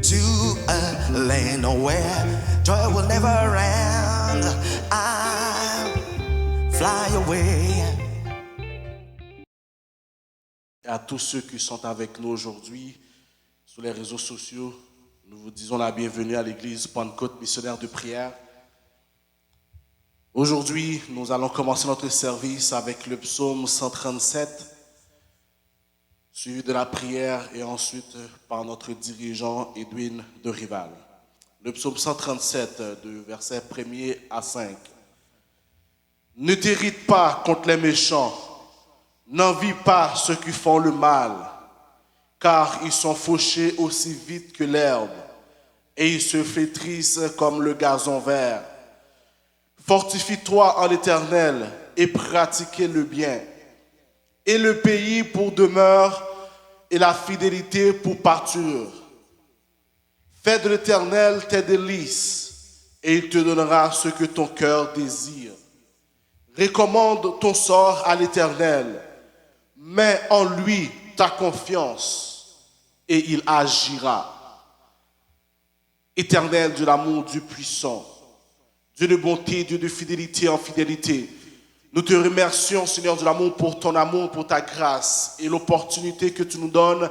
to a land where joy will never end. I fly away. Et à tous ceux qui sont avec nous aujourd'hui sur les réseaux sociaux, nous vous disons la bienvenue à l'église Pentecôte missionnaire de prière. Aujourd'hui, nous allons commencer notre service avec le psaume 137, suivi de la prière et ensuite par notre dirigeant Edwin de Rival. Le psaume 137, de versets 1er à 5. Ne t'irrite pas contre les méchants, n'envie pas ceux qui font le mal, car ils sont fauchés aussi vite que l'herbe, et ils se flétrissent comme le gazon vert. Fortifie-toi en l'Éternel et pratiquez le bien, et le pays pour demeure et la fidélité pour pâture. Fais de l'Éternel tes délices, et il te donnera ce que ton cœur désire. Recommande ton sort à l'Éternel, mets en lui ta confiance, et il agira. Éternel, Dieu d'amour, Dieu puissant, Dieu de bonté, Dieu de fidélité en fidélité, nous te remercions, Seigneur de l'amour, pour ton amour, pour ta grâce et l'opportunité que tu nous donnes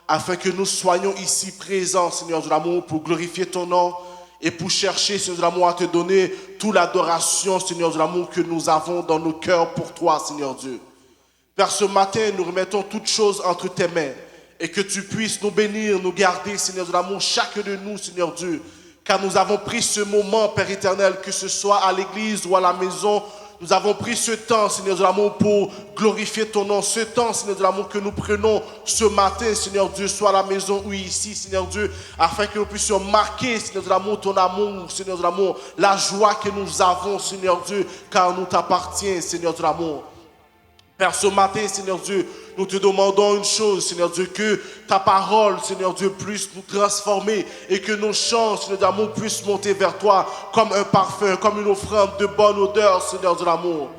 afin que nous soyons ici présents, Seigneur de l'amour, pour glorifier ton nom et pour chercher, Seigneur de l'amour, à te donner toute l'adoration, Seigneur de l'amour, que nous avons dans nos cœurs pour toi, Seigneur Dieu. Père, ce matin, nous remettons toutes choses entre tes mains et que tu puisses nous bénir, nous garder, Seigneur de l'amour, chacun de nous, Seigneur Dieu, car nous avons pris ce moment, Père éternel, que ce soit à l'église ou à la maison. Nous avons pris ce temps, Seigneur de l'amour, pour glorifier ton nom. Ce temps, Seigneur de l'amour, que nous prenons ce matin, Seigneur Dieu, soit à la maison ou ici, Seigneur Dieu, afin que nous puissions marquer, Seigneur de l'amour, ton amour, Seigneur de l'amour, la joie que nous avons, Seigneur Dieu, car nous t'appartient, Seigneur de l'amour. Père, ce matin, Seigneur Dieu, nous te demandons une chose, Seigneur Dieu, que ta parole, Seigneur Dieu, puisse nous transformer et que nos chants, Seigneur d'amour, puissent monter vers toi comme un parfum, comme une offrande de bonne odeur, Seigneur de l'amour.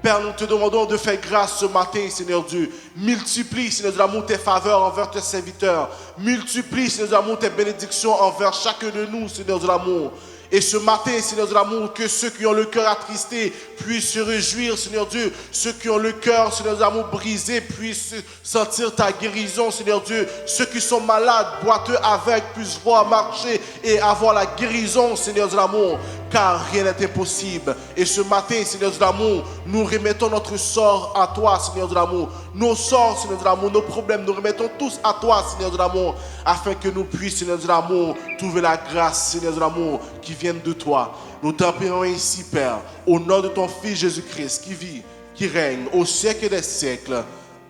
Père, nous te demandons de faire grâce ce matin, Seigneur Dieu. Multiplie, Seigneur de l'amour, tes faveurs envers tes serviteurs. Multiplie, Seigneur de l'amour, tes bénédictions envers chacun de nous, Seigneur de l'amour. Et ce matin, Seigneur de l'amour, que ceux qui ont le cœur attristé puissent se réjouir, Seigneur Dieu. Ceux qui ont le cœur, Seigneur de l'amour, brisé puissent sentir ta guérison, Seigneur Dieu. Ceux qui sont malades, boiteux, aveugles, puissent voir marcher et avoir la guérison, Seigneur de l'amour. Car rien n'est impossible. Et ce matin, Seigneur de l'amour, nous remettons notre sort à toi, Seigneur de l'amour. Nos sorts, Seigneur de l'amour, nos problèmes, nous remettons tous à toi, Seigneur de l'amour, afin que nous puissions, Seigneur de l'amour, trouver la grâce, Seigneur de l'amour, qui vienne de toi. Nous t'en prions ici, Père, au nom de ton Fils Jésus-Christ, qui vit, qui règne au siècle des siècles.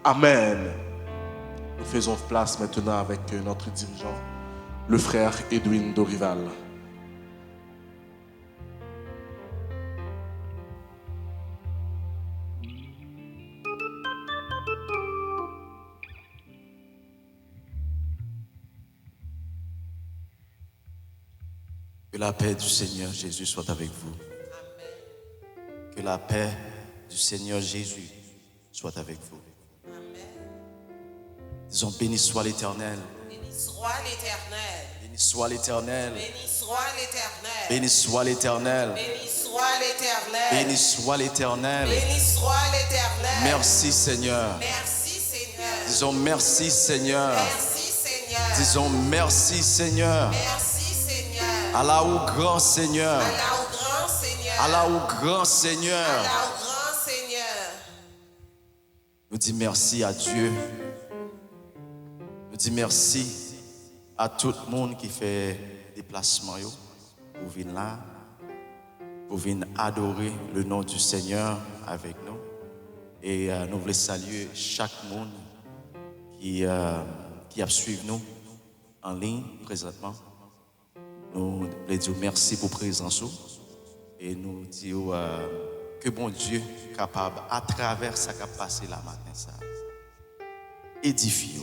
Amen. Nous faisons place maintenant avec notre dirigeant, le frère Edwin Dorival. Que la paix du Seigneur Jésus soit avec vous. Que la paix du Seigneur Jésus soit avec vous. Disons, béni soit l'Éternel. Béni soit l'Éternel. Béni soit l'Éternel. Béni soit l'Éternel. Béni soit l'Éternel. Béni soit l'Éternel. Béni soit l'Éternel. Béni soit l'Éternel. Merci Seigneur. Merci Seigneur. Disons merci Seigneur. Merci Seigneur. Disons merci Seigneur. Merci Seigneur. Allah au grand Seigneur. Allah au grand Seigneur. Allah au grand Seigneur. Allah au grand Seigneur. Nous disons merci à Dieu. Nous disons merci à tout le monde qui fait déplacement pour venir là, pour venir adorer le nom du Seigneur avec nous. Et nous voulons saluer chaque monde qui a suivi nous en ligne présentement. Nous voulons dire merci pour la présence et nous disons que bon Dieu est capable, à travers ça qui a passé la matin, ça, édifier.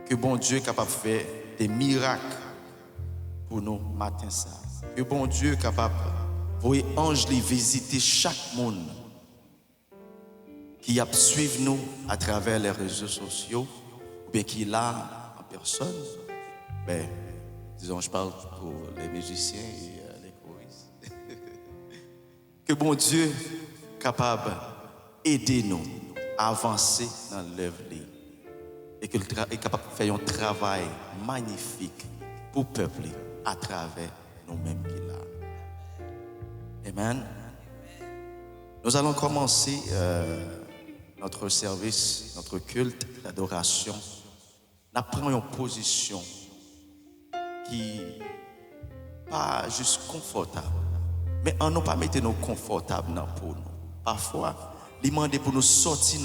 Que bon Dieu est capable de faire des miracles pour nous matin ça. Que bon Dieu est capable de voir ange les visiter chaque monde qui a suivi nous à travers les réseaux sociaux, ou bien qui là personne, mais disons, je parle pour les musiciens et les choristes, que bon Dieu est capable d'aider nous à avancer dans l'œuvre et qu'il est capable de faire un travail magnifique pour le peuple à travers nous-mêmes qu'il a. Amen. Nous allons commencer notre service, notre culte d'adoration. Nous prenons une position qui n'est pas juste confortable, mais on ne pas mettre nous confortables pour nous. Parfois, il demande pour nous sortir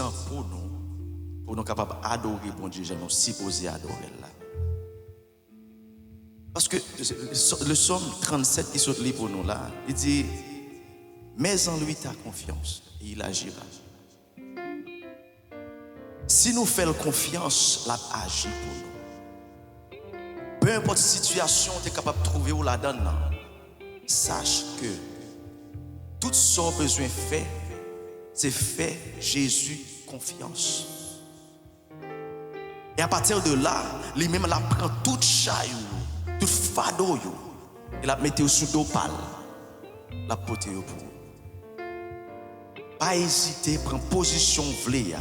pour nous capables d'adorer bon Dieu, nous supposés adorer là. Parce que le psaume 37 qui sort pour nous là, il dit, mais en lui ta confiance, et il agira. Si nous faisons confiance, il agit pour nous. Peu importe la situation, tu es capable de trouver où la donne. Sache que tout ce qu'on a besoin de faire, c'est faire Jésus confiance. Et à partir de là, lui-même, il prend tout chaillou, tout fado, il la met sous dos pâle, la pote pour vous. Pas hésiter, prendre position vlé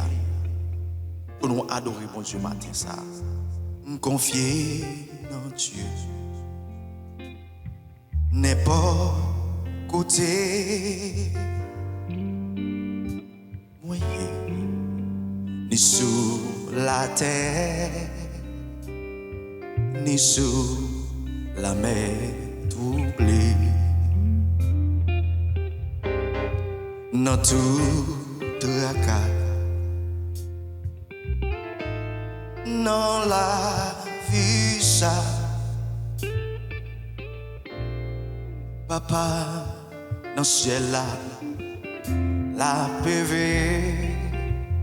pour nous adorer bon Dieu matin ça. Confier dans Dieu. N'importe côté moyen ni sous la terre ni sous la mer troublée. Dans tout tracas, dans la vie ça, papa dans le ciel là, la PV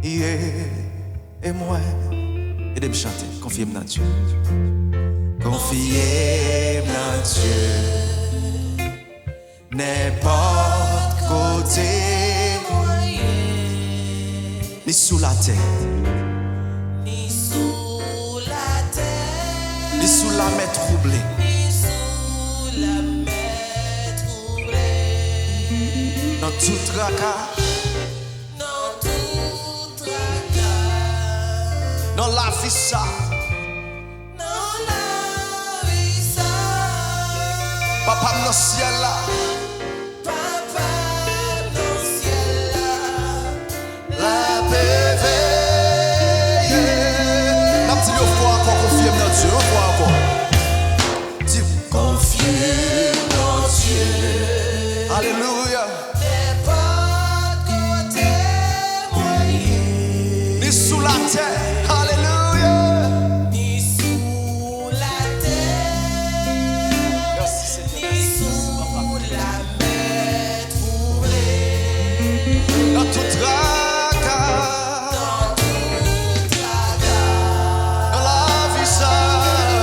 et moi, et de me chanter, confiez-moi dans Dieu. Confiez-moi dans Dieu, n'importe côté. Ni sous la terre, Ni sous la terre, ni sous la mer troublée, ni sous la mer troublée. dans tout tracas, Dans tout tracas, dans la vie ça, dans la vie ça, papa dans le ciel là, papa dans le ciel là, la PV. La petite fois encore, confiez-moi dans Dieu, une fois encore. Dis, confiez dans Dieu. Alléluia. n'importe côté moyen, Ni sous la terre, alléluia. ni sous la terre, Merci Seigneur. ni sous la mer troublée. Dans tout tracas, Dans tout tracas, dans la vie ça,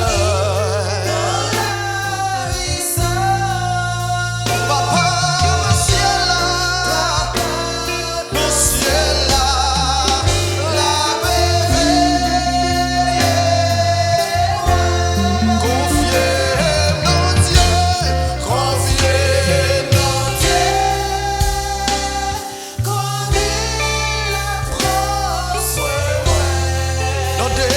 dans la vie ça, papa dans le ciel là, dans le ciel là, la bébé. Confiez dans Dieu, confiez dans Dieu. comme il apprend soin moi. Dans des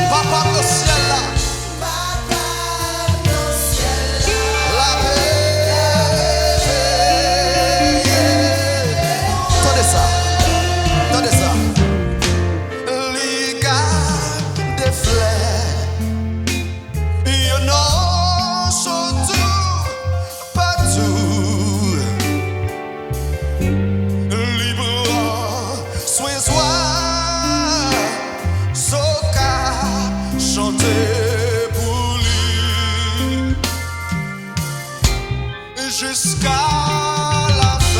papa dans le ciel là, la attendez ça, attendez ça. Les gars des fleurs, y'en a surtout partout. Libre, sois joie, soca, chanter pour lui jusqu'à la fin.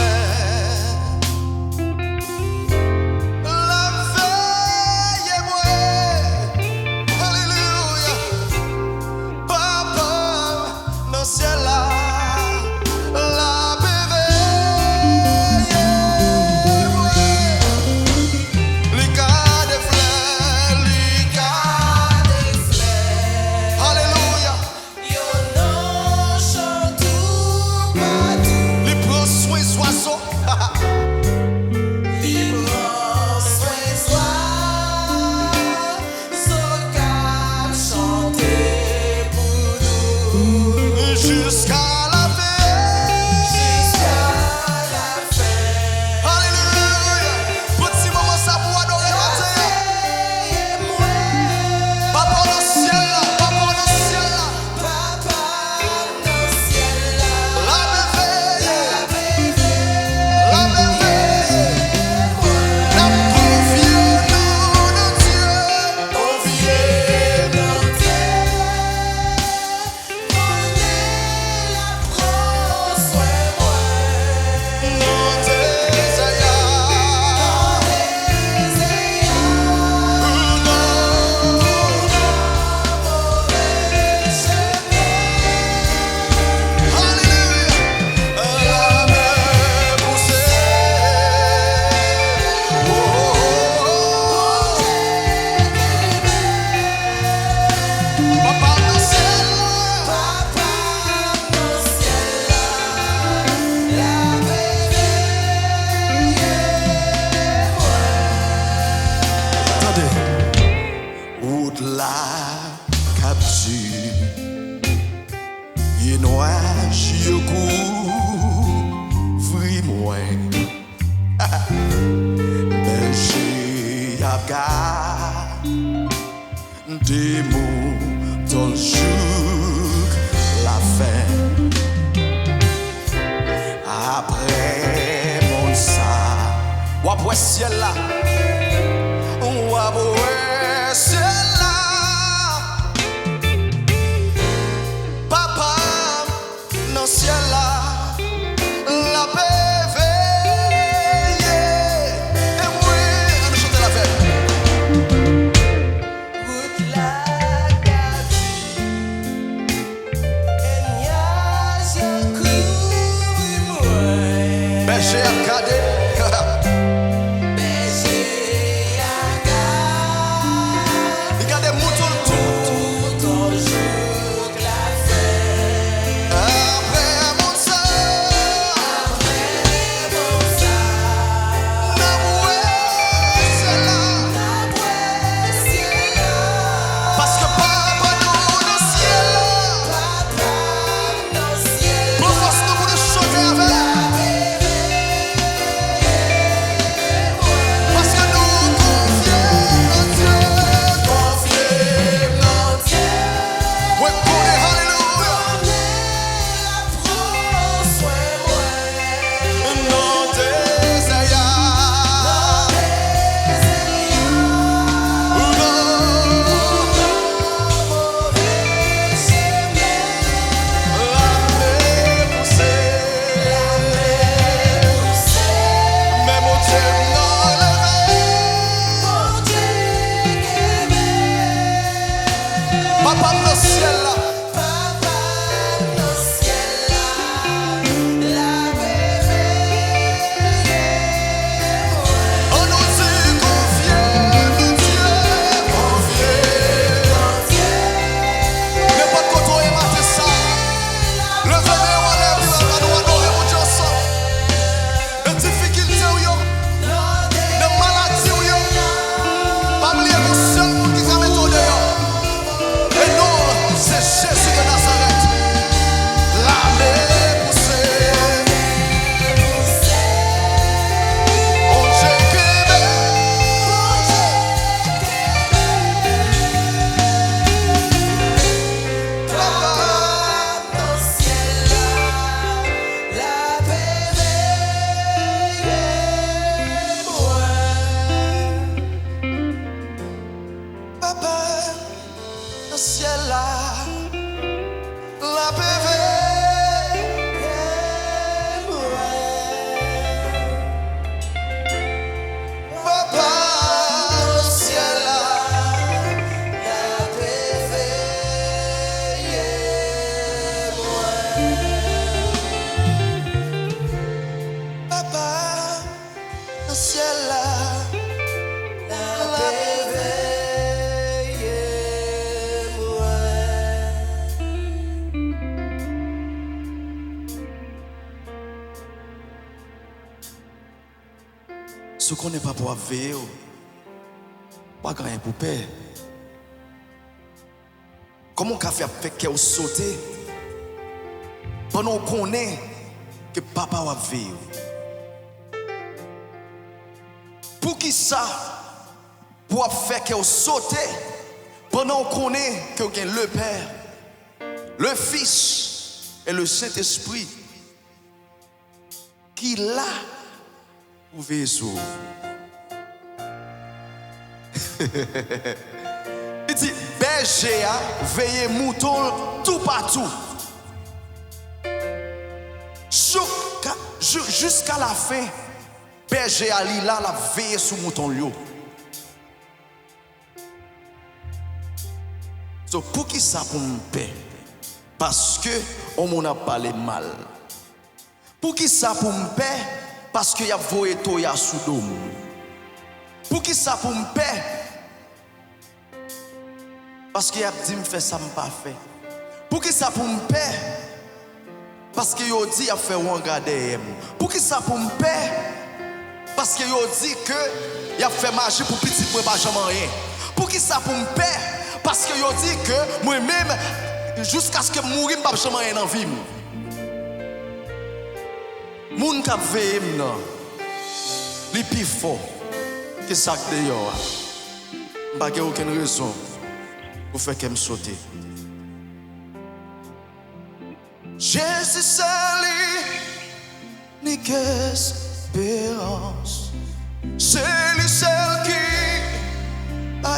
des mots dans le jour la fin. Après mon ça, ou après ciel là, ou après ciel là, papa dans ciel là, la paix veille. Et oui, on nous chante la paix. J'ai regardé. Regardez mouton tout. Après mon sang, la bouée, c'est là. Parce que papa nous le ciel. Pour force nous pour nous chanter avec. Papa dans le ciel là. On nous dit confier, nous Dieu, confier. N'importe quoi toi et maté ça. Le venez on lève, il va nous adorer mon Dieu ensemble. Les difficultés ou yo, les maladies ou yo, pas oublier mon seul monde qui va mettre au dehors. Et non, c'est Jésus de Nazareth. La mer poussée. Oh Dieu qui Papa, le ciel là, la paix veille. Papa, le ciel là, la paix veille. Papa, le ciel là, la paix veille. Ce qu'on n'est pas pour veiller, pas gagner pour paix. Comment on fait qu'elle sauter pendant qu'on connaît que papa va veiller? Pour qui ça? Pour faire qu'elle sauter pendant qu'on connaît que le Père, le Fils et le Saint-Esprit qui là pour veiller sur. Il dit berger a veiller mouton tout partout. Jusqu'à la fin, berger a li là la veiller sur mouton yo. So, pour qui ça pour me paix? Parce que on m'en a parlé mal. Pour qui ça pour me paix? Parce que y a voé to ya sous dôme. Pour qui ça pour me paix? Parce que y a dit me fait ça me pas fait. Pour qui ça pour me paix? Parce que yo dit a fait ou regarder. Pour qui ça pour me paix? Parce que yo dit que y a fait magie pour petit pour pas jamais rien. Pour qui ça pour me paix? Parce que yo dit que moi même jusqu'à ce que mourir pas jamais rien dans vie. Moun k'ap veye m'nan, li pi fort que ça de yo. Pas aucune raison pour faire qu'elle me saute. Jésus sali, ni qu'espérance. C'est lui seul qui a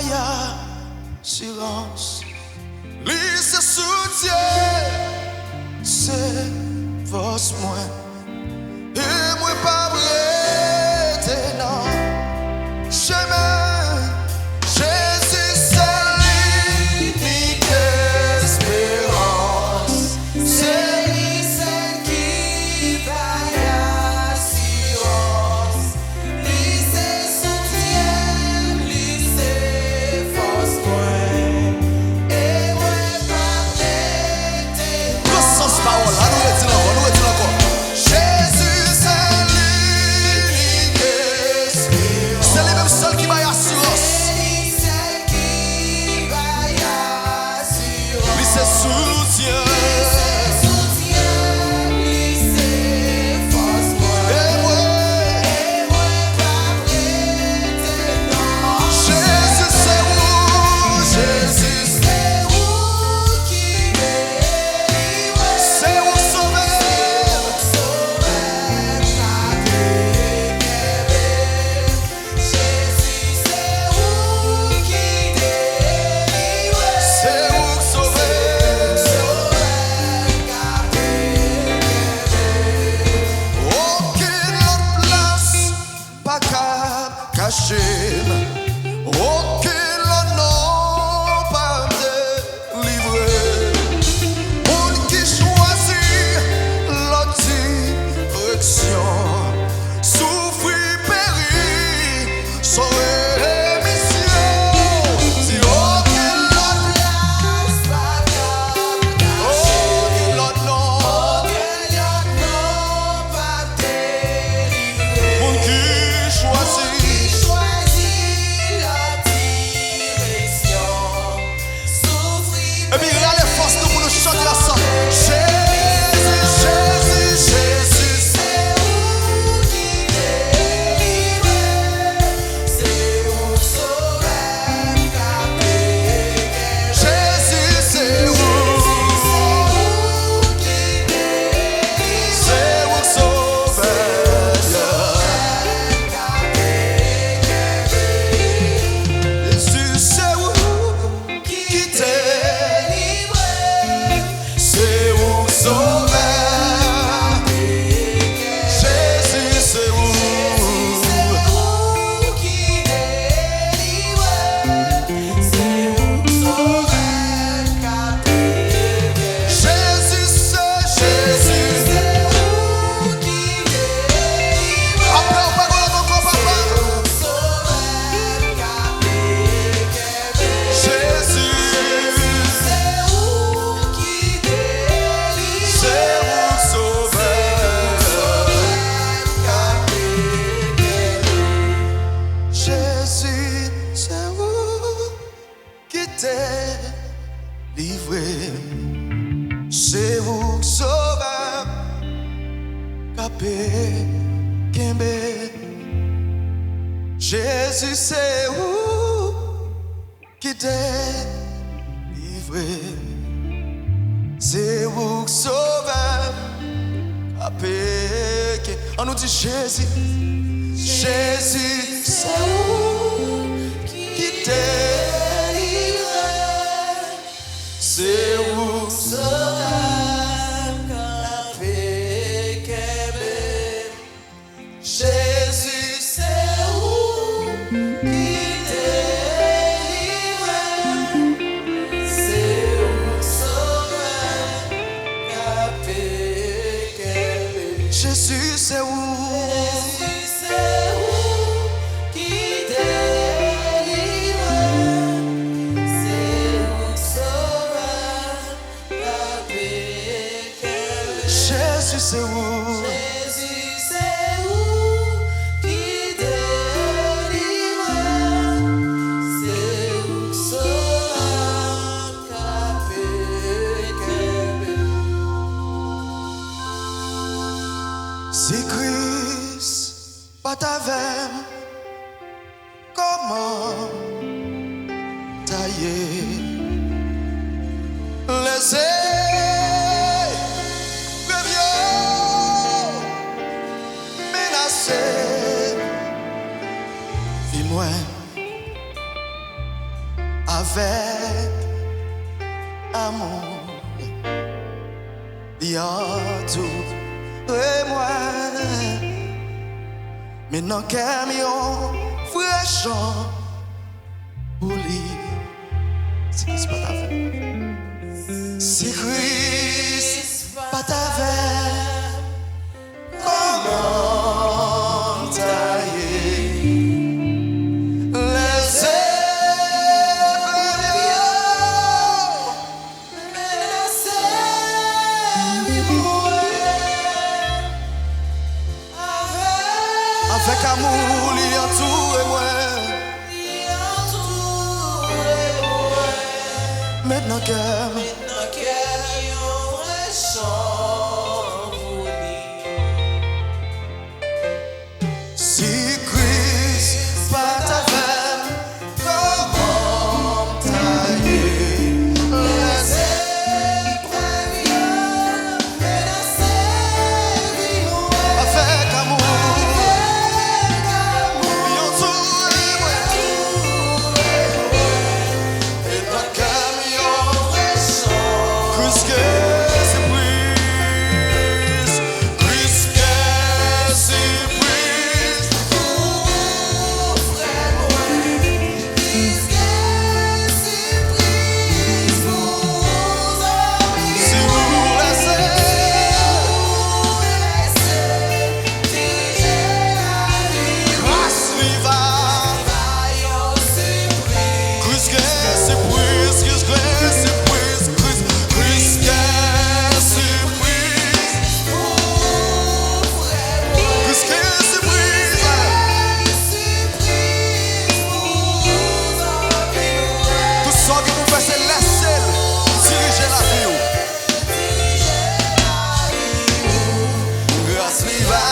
assurance. Lui se soutient, c'est force moins. Et moi pas prêt, non. Chemin, Jésus seul, unique espérance. C'est lui seul qui vaille assurance. Lui c'est soutien, lui c'est force point. Et moi pas prêt. Sans parole, à nous redire encore, nous redire encore. Jésus c'est l'unique espérance. C'est lui-même seul qui m'a assurance. Lui c'est soutien. Et moi, Jésus c'est où? Jésus c'est où sauver. C'est où sauver. Aucune autre place pas qu'à cacher. Aucun autre nom pas délivré. Monde qui choisit l'autre direction. Souffrir, périr, sans rémission. Si aucun autre place pas qu'à cacher. Aucun autre nom. Monde qui choisit. Et puis là les forces nous pour nous chanter ensemble. Jésus, Jésus, Jésus. Jésus c'est où? C'est où sauveur. Jésus c'est où qui t'est c'est où sauveur. Jésus c'est où Jésus c'est Jésus. Après on parle encore papa. Jésus c'est où sauveur. Jésus c'est où qui t'est livré. C'est où sauveur capé Kembe. Jésus c'est où qui t'est livré. C'est où sauveur capé Kembe. On nous dit Jésus. Jésus c'est où qui t'est livré. C'est où sauveur capé Kembe. Jésus c'est où qui t'est livré. C'est où sauveur capé Kembe. Jésus c'est où Qui délivre, c'est où c'est où? Jésus, c'est où qui délivre, c'est où sauveur capé. Si Christ pas t'avait, comment avec amour. Il y a tout et moi. Maintenant camion fraîchant pour lui. C'est Christ pas ta fait. C'est Christ pas ta fait. Comment tailler les avec amour, il y a tout et moi. Maintenant que si Christ pas ta femme, comment tailler les avec amour, il y a tout et moi. Maintenant camion Christ que c'est prise, Christ que c'est prise. Si vous laissez, grâce lui va. Christ que c'est prise, Christ que c'est prise, Christ que c'est prise. Christ que c'est prise. Tout ça que vous faites, c'est laisser diriger la vie. Grâce lui va.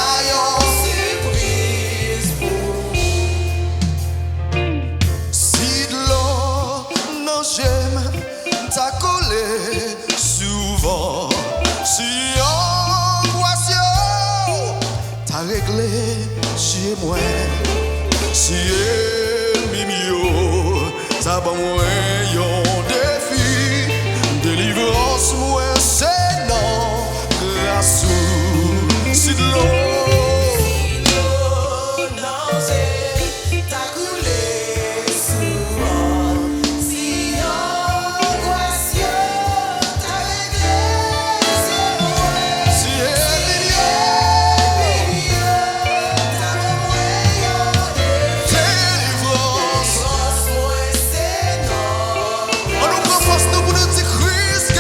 Si de l'eau, non j'aime t'as collé souvent. Si angoisse t'as réglé chez moi. Si mimio t'as pas moi yon défi. Délivrance moi c'est non. Grâce ou si de l'eau. Si délivrance. On nous propose nous pour nous dire Christ que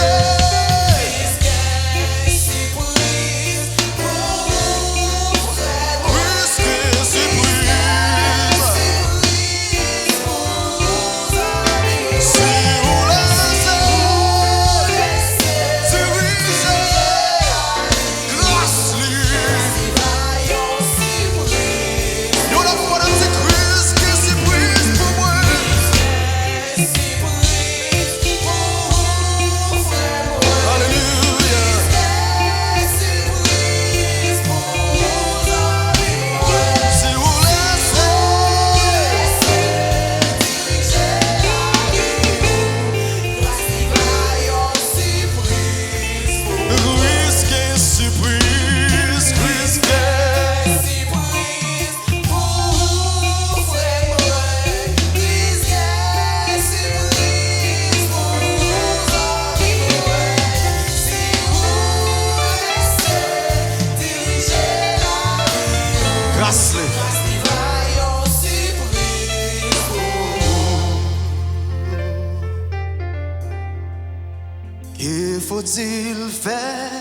que faut-il faire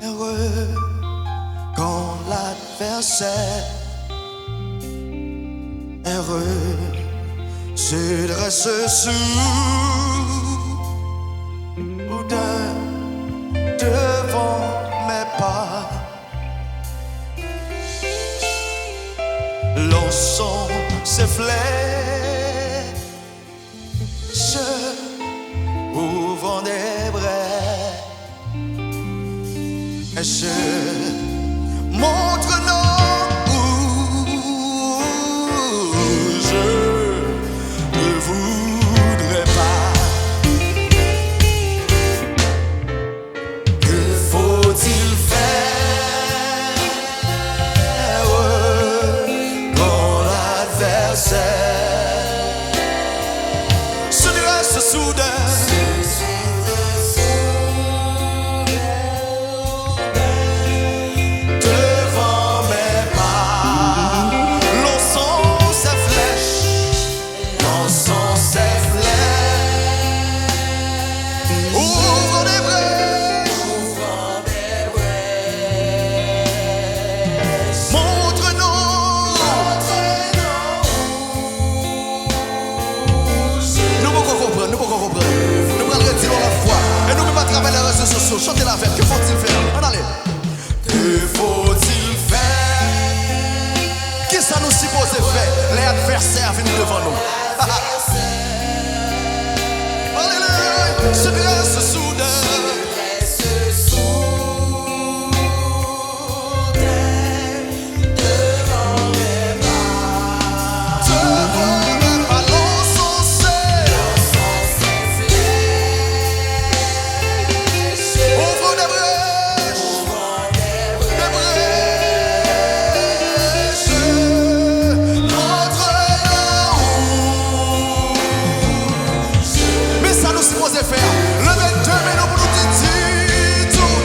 heureux quand l'adversaire heureux se dresse devant mes pas, lançant ses flèches au vent des brais, et je montre nos rouges, le Chantez la fête, que faut-il faire? En allez. Que faut-il faire? Qui ça nous suppose faire? Les adversaires viennent devant nous. Alléluia. Se dresse soudain. Faire le 22 mai pour nous dire tout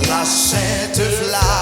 La sainte flamme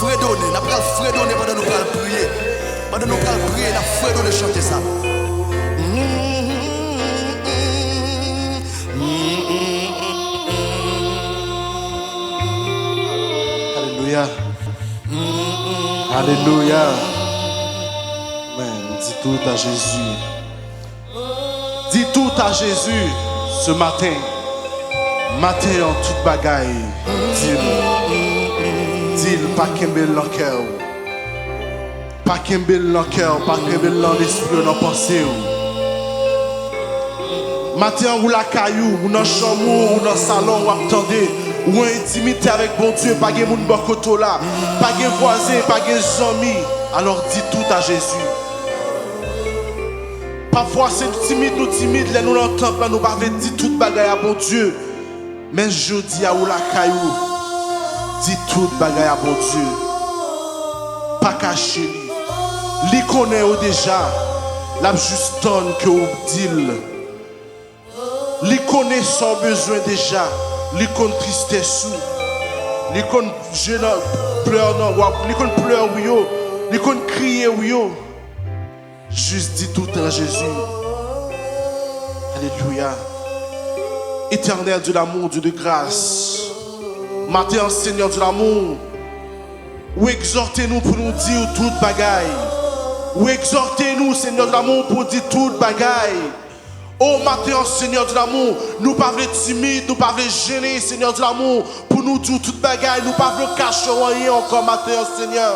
fredonner, n'a pas fredonner pendant nous allons prier. Pendant nous allons prier, n'a fredonner chanter ça. Alléluia. Alléluia. Amen. Dis tout à Jésus. Dis tout à Jésus ce matin. Matin en toute bagaille. Dis-le. Pas kembel dans cœur. Pas kembel dans cœur. Pas kembel dans l'esprit, dans la pensée. Matin ou la caillou, ou dans la chambre, ou dans le salon, ou attendez. Ou en intimité avec bon Dieu, pas de monde bokoto là, pas de voisin, pas de amis. Alors dis tout à Jésus. Parfois c'est timide, là nous l'entendons, là nous pas dire toute bagaille à bon Dieu. Mais je dis à ou la caillou, dis toute bagaille à bon Dieu. Pas caché. Li connaît déjà, la juste donne que vous dites. Li connaît son besoin déjà. Li kon tristesse, li kon pleur non, li kon pleur ou yo, li kon crier ou yo. Juste dis tout en Jésus. Alléluia. Éternel Dieu d'amour, Dieu de grâce. Matin, Seigneur de l'amour. Ou exhortez-nous pour nous dire toute bagaille. Ou exhortez-nous, Seigneur de l'amour, pour dire toute bagaille. Oh matin, Seigneur de l'amour, nous pas timides, nous pas gênés, Seigneur de l'amour, pour nous dire toute bagaille, nous pas cacher rien encore matin, Seigneur.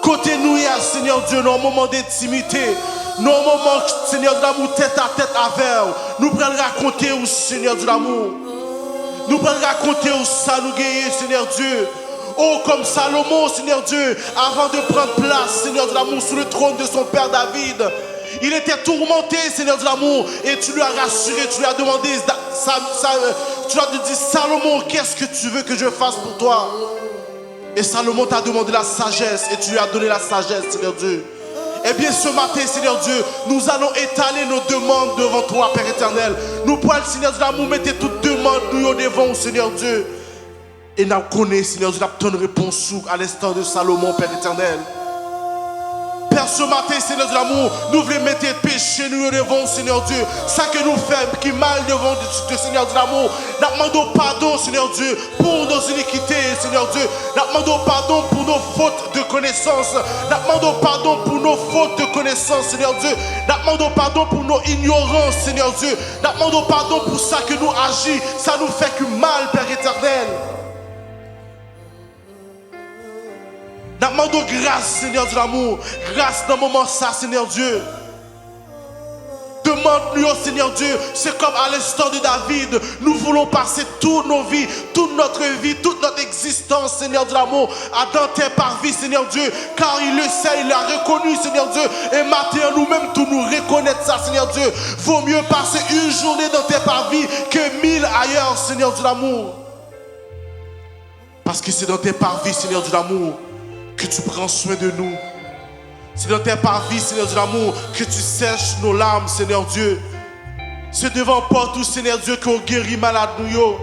Côté nous, Seigneur Dieu, nos moments d'intimité, nos moments, Seigneur de l'amour, tête à tête avec nous prenons raconter au Seigneur de l'amour. Nous prenons raconter où ça nous gagne, Seigneur Dieu. Oh, comme Salomon, Seigneur Dieu, avant de prendre place, Seigneur de l'amour, sur le trône de son père David. Il était tourmenté, Seigneur de l'amour, et tu lui as rassuré, tu lui as demandé, tu lui as dit, Salomon, qu'est-ce que tu veux que je fasse pour toi? Et Salomon t'a demandé la sagesse, et tu lui as donné la sagesse, Seigneur Dieu. Eh bien, ce matin, Seigneur Dieu, nous allons étaler nos demandes devant toi, Père éternel. Nous pouvons, Seigneur de l'amour, mettre toutes demandes nous devant, Seigneur Dieu. Et nous connaissons, Seigneur Dieu, nous avons une réponse à l'instant de Salomon, Père éternel. Père, ce matin, Seigneur de l'amour, nous voulons mettre péché nous devant, Seigneur Dieu. Ça que nous faisons, qui mal devant le Seigneur de l'amour. Nous demandons pardon, Seigneur Dieu, pour nos iniquités, Seigneur Dieu. Nous demandons pardon pour nos fautes de connaissance. Nous demandons pardon pour nos fautes de connaissance, Seigneur Dieu. Nous demandons pardon pour nos ignorances, Seigneur Dieu. Nous demandons pardon pour ça que nous agissons. Ça nous fait que mal, Père éternel. Nous demandons grâce, Seigneur de l'amour. Grâce dans le moment ça, Seigneur Dieu. Demande-lui, oh Seigneur Dieu, c'est comme à l'instant de David. Nous voulons passer toute nos vies, toute notre vie, toute notre existence, Seigneur de l'amour, à dans tes parvis, Seigneur Dieu. Car il le sait, il l'a reconnu, Seigneur Dieu. Et maintenant, nous-mêmes, tous nous reconnaître ça, Seigneur Dieu. Vaut mieux passer une journée dans tes parvis que 1000 ailleurs, Seigneur de l'amour. Parce que c'est dans tes parvis, Seigneur de l'amour, que tu prends soin de nous. C'est dans tes parvis, Seigneur de l'amour, que tu sèches nos larmes, Seigneur Dieu. C'est devant porte où, Seigneur Dieu, qu'on guérit malade nous.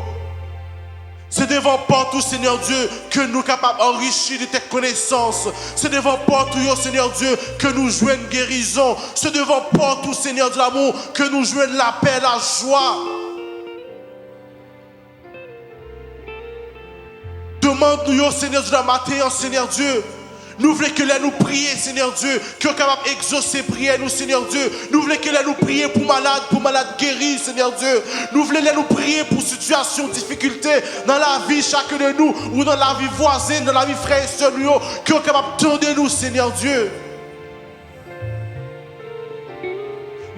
C'est devant porte où, Seigneur Dieu, que nous sommes capables d'enrichir de tes connaissances. C'est devant porte où, Seigneur Dieu, que nous jouons une guérison. C'est devant porte où, Seigneur de l'amour, que nous jouons la paix, la joie. Demande-nous, Seigneur Dieu, la matin, Seigneur Dieu. Nous voulons que là nous prier, Seigneur Dieu, que nous sommes capables d'exaucer prier nous, Seigneur Dieu. Nous voulons que là nous prier pour malades guéris, Seigneur Dieu. Nous voulons là nous prier pour situations, difficultés dans la vie, chacun de nous, ou dans la vie voisine, dans la vie frère et sœur, que nous sommes capables de nous, Seigneur Dieu.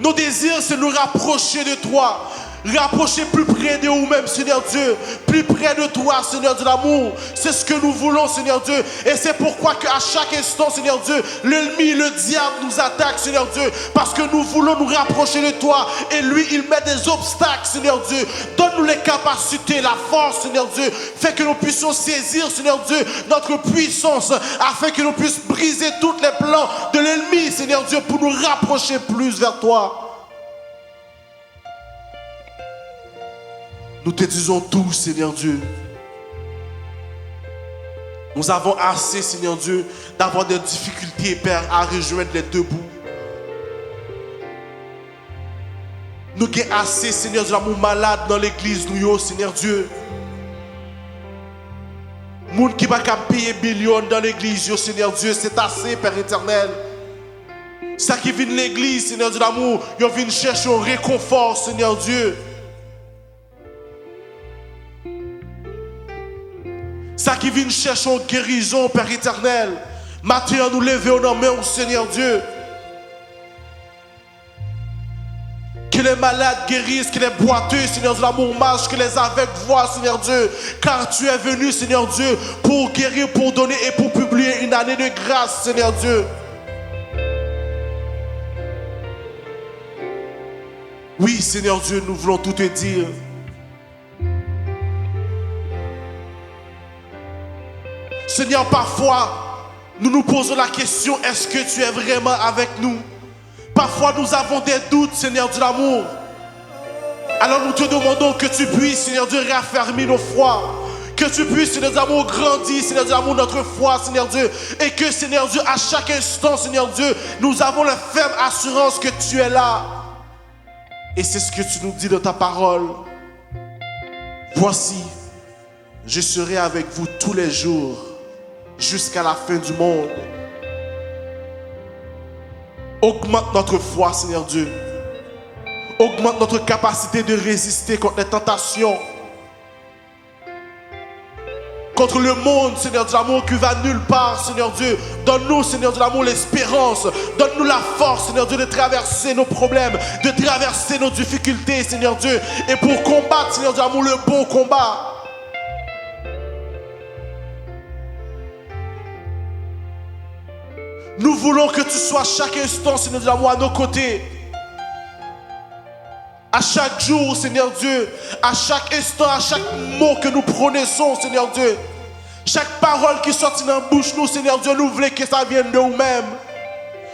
Nos désirs, c'est nous rapprocher de toi. Rapprocher plus près de nous-mêmes, Seigneur Dieu. Plus près de toi, Seigneur de l'amour. C'est ce que nous voulons, Seigneur Dieu. Et c'est pourquoi qu'à chaque instant, Seigneur Dieu, l'ennemi, le diable nous attaque, Seigneur Dieu. Parce que nous voulons nous rapprocher de toi. Et lui, il met des obstacles, Seigneur Dieu. Donne-nous les capacités, la force, Seigneur Dieu. Fait que nous puissions saisir, Seigneur Dieu, notre puissance. Afin que nous puissions briser tous les plans de l'ennemi, Seigneur Dieu, pour nous rapprocher plus vers toi. Nous te disons tout, Seigneur Dieu. Nous avons assez, Seigneur Dieu, d'avoir des difficultés, Père, à rejoindre les deux bouts. Nous avons assez, Seigneur Dieu, d'amour malade dans l'église, nous, Seigneur Dieu. Moun qui va payer millions dans l'église, Seigneur Dieu, c'est assez, Père éternel. Ça qui vient de l'église, Seigneur Dieu d'amour, ils viennent chercher un réconfort, Seigneur Dieu. Ça qui vient chercher une guérison, Père éternel. Maintenant, nous levons nos mains au Seigneur Dieu. Que les malades guérissent, que les boiteux, Seigneur Dieu, l'amour marche, que les aveugles voient, Seigneur Dieu. Car tu es venu, Seigneur Dieu, pour guérir, pour donner et pour publier une année de grâce, Seigneur Dieu. Oui, Seigneur Dieu, nous voulons tout te dire. Seigneur, parfois, nous nous posons la question, est-ce que tu es vraiment avec nous? Parfois, nous avons des doutes, Seigneur Dieu d'amour. Alors nous te demandons que tu puisses, Seigneur Dieu, raffermir nos foi. Que tu puisses, Seigneur Dieu d'amour, grandir, Seigneur Dieu d'amour, notre foi, Seigneur Dieu. Et que, Seigneur Dieu, à chaque instant, Seigneur Dieu, nous avons la ferme assurance que tu es là. Et c'est ce que tu nous dis dans ta parole. Voici, je serai avec vous tous les jours jusqu'à la fin du monde. Augmente notre foi, Seigneur Dieu. Augmente notre capacité de résister contre les tentations. Contre le monde, Seigneur Dieu l'amour, qui va nulle part, Seigneur Dieu. Donne-nous, Seigneur Dieu l'amour, l'espérance. Donne-nous la force, Seigneur Dieu, de traverser nos problèmes, de traverser nos difficultés, Seigneur Dieu. Et pour combattre, Seigneur Dieu l'amour, le bon combat. Nous voulons que tu sois chaque instant, Seigneur Dieu l'amour, à nos côtés. À chaque jour, Seigneur Dieu, à chaque instant, à chaque mot que nous prononçons, Seigneur Dieu, chaque parole qui sortit dans la bouche, nous, Seigneur Dieu, nous voulons que ça vienne de nous-mêmes.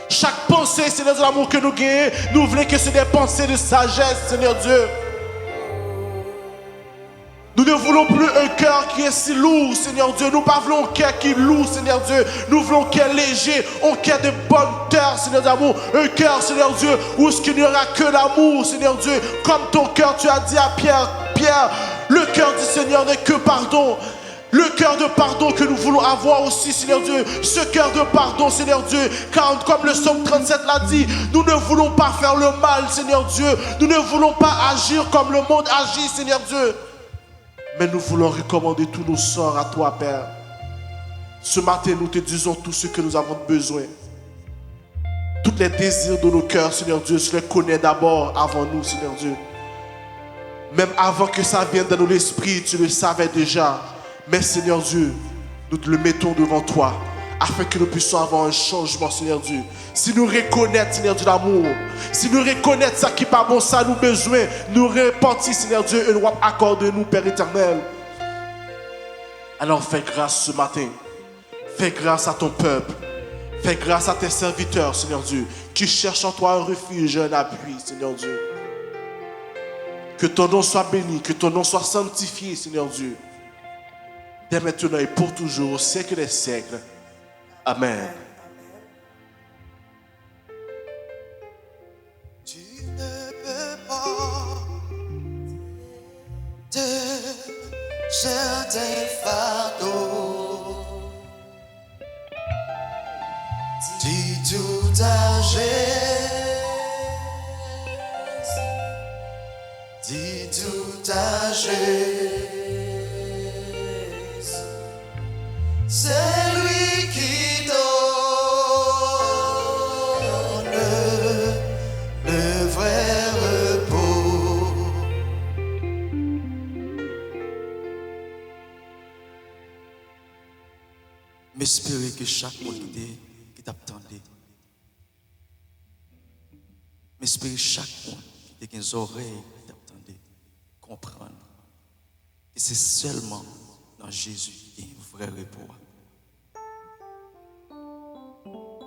Chaque pensée, Seigneur Dieu, l'amour que nous gagnons, nous voulons que ce soit des pensées de sagesse, Seigneur Dieu. Nous ne voulons plus un cœur qui est si lourd, Seigneur Dieu. Nous ne voulons un cœur qui est lourd, Seigneur Dieu. Nous voulons un cœur léger, un cœur de bonne terre, Seigneur d'amour. Un cœur, Seigneur Dieu, où il n'y aura que l'amour, Seigneur Dieu. Comme ton cœur, tu as dit à Pierre, Pierre, le cœur du Seigneur n'est que pardon. Le cœur de pardon que nous voulons avoir aussi, Seigneur Dieu. Ce cœur de pardon, Seigneur Dieu. Car comme le psaume 37 l'a dit, nous ne voulons pas faire le mal, Seigneur Dieu. Nous ne voulons pas agir comme le monde agit, Seigneur Dieu. Mais nous voulons recommander tous nos sorts à toi, Père. Ce matin, nous te disons tout ce que nous avons besoin. Tous les désirs de nos cœurs, Seigneur Dieu, tu les connais d'abord avant nous, Seigneur Dieu. Même avant que ça vienne dans nos esprits, tu le savais déjà. Mais Seigneur Dieu, nous te le mettons devant toi, afin que nous puissions avoir un changement, Seigneur Dieu. Si nous reconnaissons, Seigneur Dieu, l'amour, si nous reconnaissons ça qui n'est pas bon, ça nous besoin, nous repentir, Seigneur Dieu, et nous accorder nous, Père éternel. Alors fais grâce ce matin. Fais grâce à ton peuple. Fais grâce à tes serviteurs, Seigneur Dieu, qui cherchent en toi un refuge, un appui, Seigneur Dieu. Que ton nom soit béni, que ton nom soit sanctifié, Seigneur Dieu. Dès maintenant et pour toujours, au siècle des siècles. Amen. Tu ne peux pas te jeter fardeau. Dis tout âgé. Dis tout âgé. C'est lui qui donne le vrai repos. M'espérer que chaque monde qui t'attendait, m'espérer chaque monde qui a des oreilles qui t'attendait, comprendre que c'est seulement dans Jésus qui y a un vrai repos.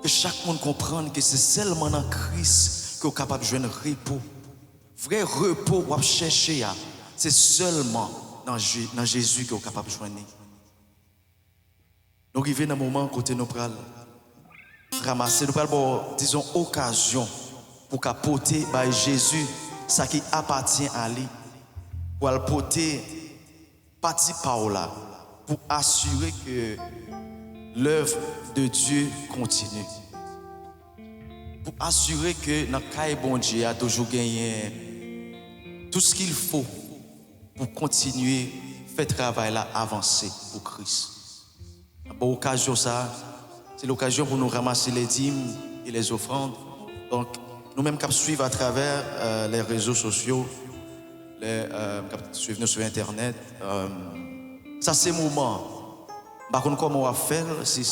Que chaque monde comprenne que c'est seulement dans Christ qu'on est capable de jouer un repos. Vrai repos qu'on chercher, c'est seulement dans Jésus qu'on est capable de jouer. Nous arrivons dans un moment côté nous pral ramasser, nous pral disons occasion pour porter par Jésus ça qui appartient à lui, pour le porter partie par là, pour assurer que l'œuvre de Dieu continue. Pour assurer que dans le cas bon Dieu a toujours gagné tout ce qu'il faut pour continuer faire travail là avancer pour Christ. Bon occasion ça, c'est l'occasion pour nous ramasser les dîmes et les offrandes. Donc nous-mêmes qui suivons à travers les réseaux sociaux, qui suivent nous sur internet, ça c'est moment. Par contre, comment on va faire si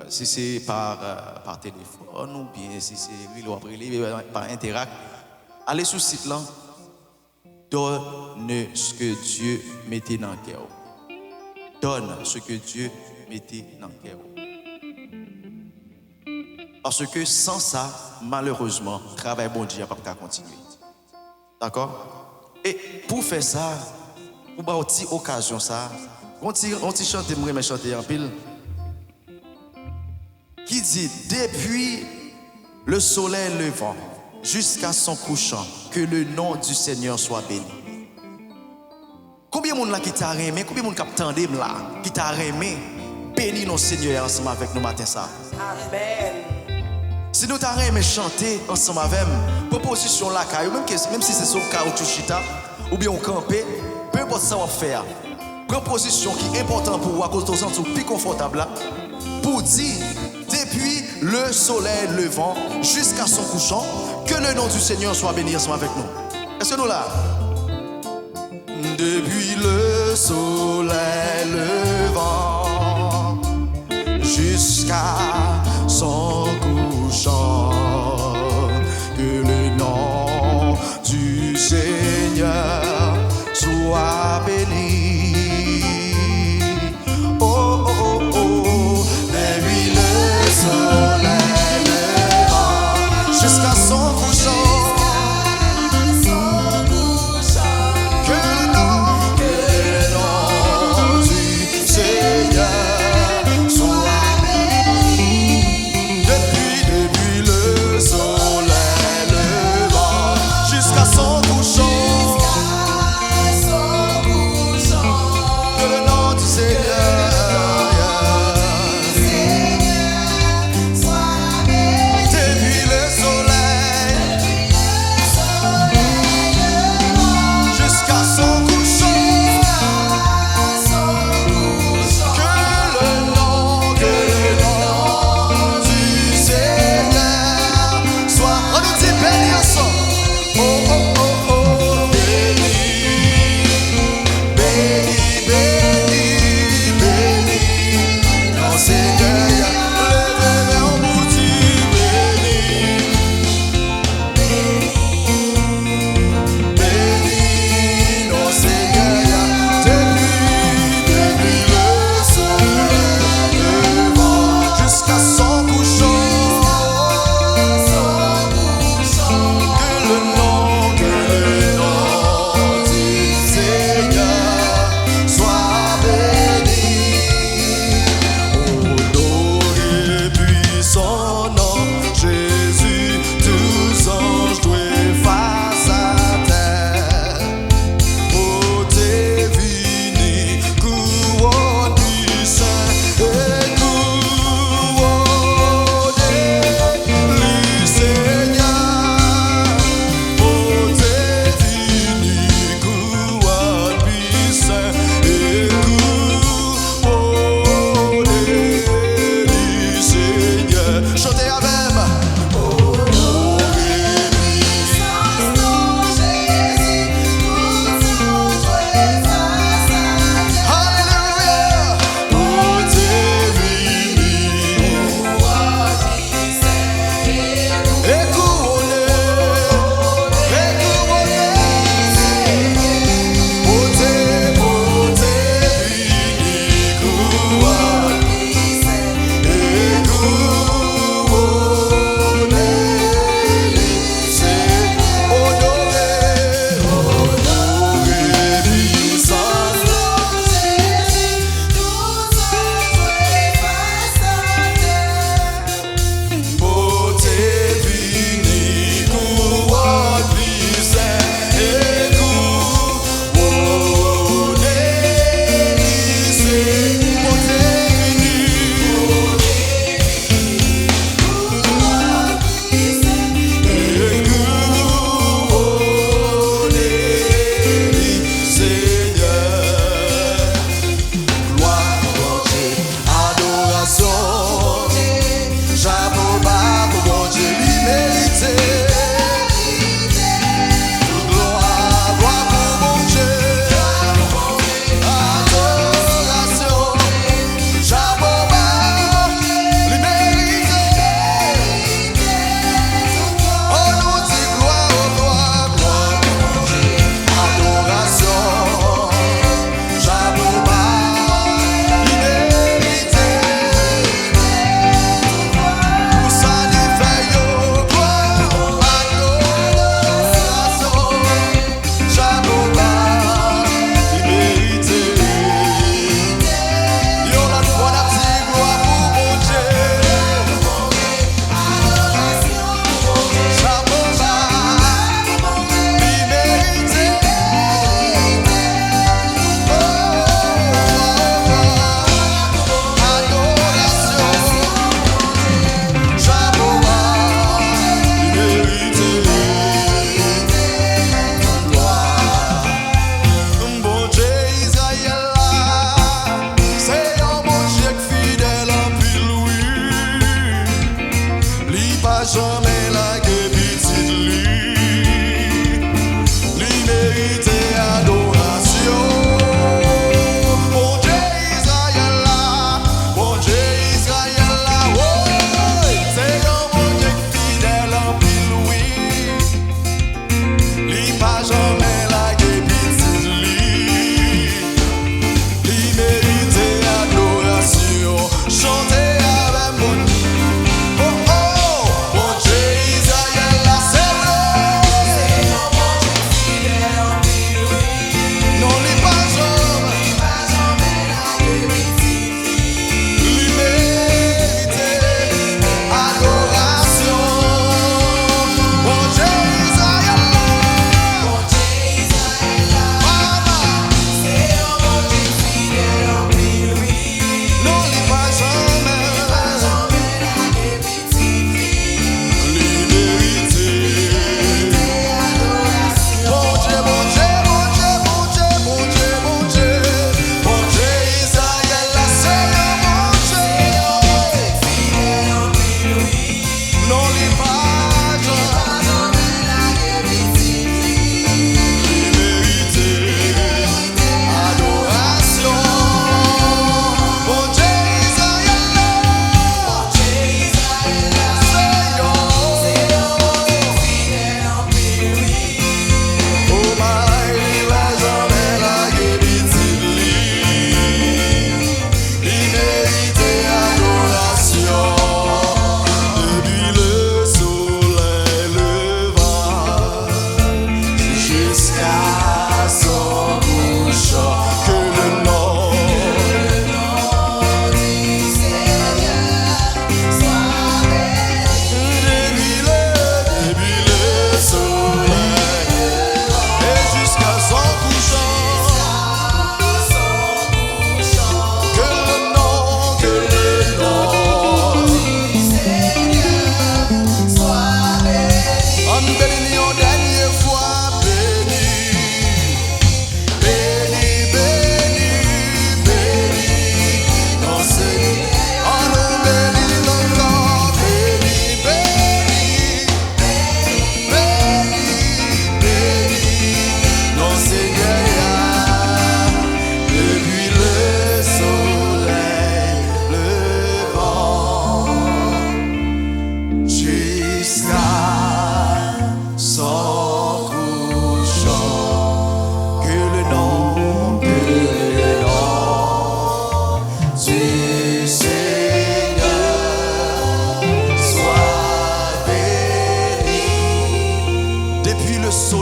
c'est par téléphone ou bien si c'est par Interact, allez sur le site là, donne ce que Dieu mettait dans le cœur. Donne ce que Dieu mettait dans le cœur. Parce que sans ça, malheureusement, le travail bon Dieu n'a pas continuer. D'accord? Et pour faire ça, pour avoir une occasion ça, on chante, moi je chanter en pile. Qui dit depuis le soleil levant jusqu'à son couchant, que le nom du Seigneur soit béni. Combien de monde là qui t'a aimé, combien de monde qui t'attendait là, qui t'a aimé, béni nos Seigneur ensemble avec nous matin ça. Amen. Si nous t'avons aimé chanter ensemble avec nous, proposition là, même si c'est sur le caoutchouc chita, ou bien on camper, peu importe ça on va faire. Proposition qui est importante pour vous à cause de vous plus confortable là, pour dire depuis le soleil levant jusqu'à son couchant, que le nom du Seigneur soit béni ensemble avec nous. Est-ce que nous là? Depuis le soleil levant jusqu'à son couchant, que le nom du Seigneur soit béni. Oh, oh, oh, oh, depuis le soleil levant jusqu'à son couchant. Depuis le soleil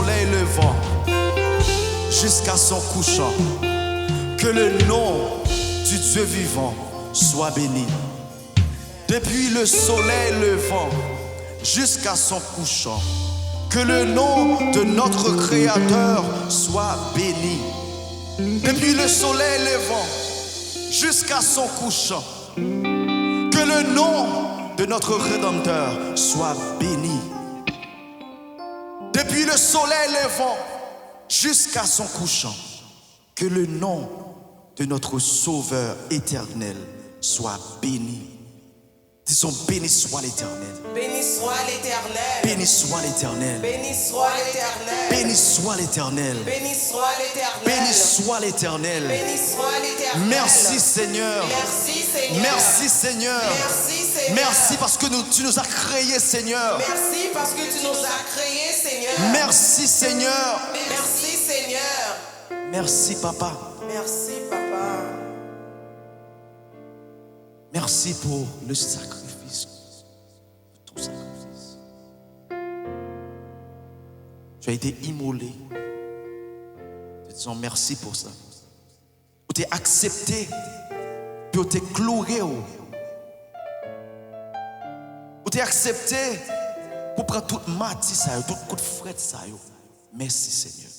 soleil levant jusqu'à son couchant, que le nom du Dieu vivant soit béni. Depuis le soleil levant jusqu'à son couchant, que le nom de notre Créateur soit béni. Depuis le soleil levant jusqu'à son couchant, que le nom de notre Rédempteur soit béni. Depuis le soleil levant jusqu'à son couchant, que le nom de notre Sauveur éternel soit béni. Disons, béni soit l'Éternel. Béni soit l'Éternel. Béni soit l'Éternel. Béni soit l'Éternel. Béni soit l'Éternel. Béni soit l'Éternel. Béni soit l'Éternel. Béni soit l'Éternel. Merci Seigneur. Merci Seigneur. Merci Seigneur. Merci Seigneur. Merci parce que tu nous as créés Seigneur. Merci parce que tu nous as créés Seigneur. Merci Seigneur. Merci Seigneur. Merci Papa. Merci Papa. Merci pour le sacrifice. Ton sacrifice. Tu as été immolé. Te disons merci pour ça. Tu t'es accepté. Puis tu t'es cloué. Tu t'es accepté pour prendre toute matie, tout coup de fret. Merci Seigneur.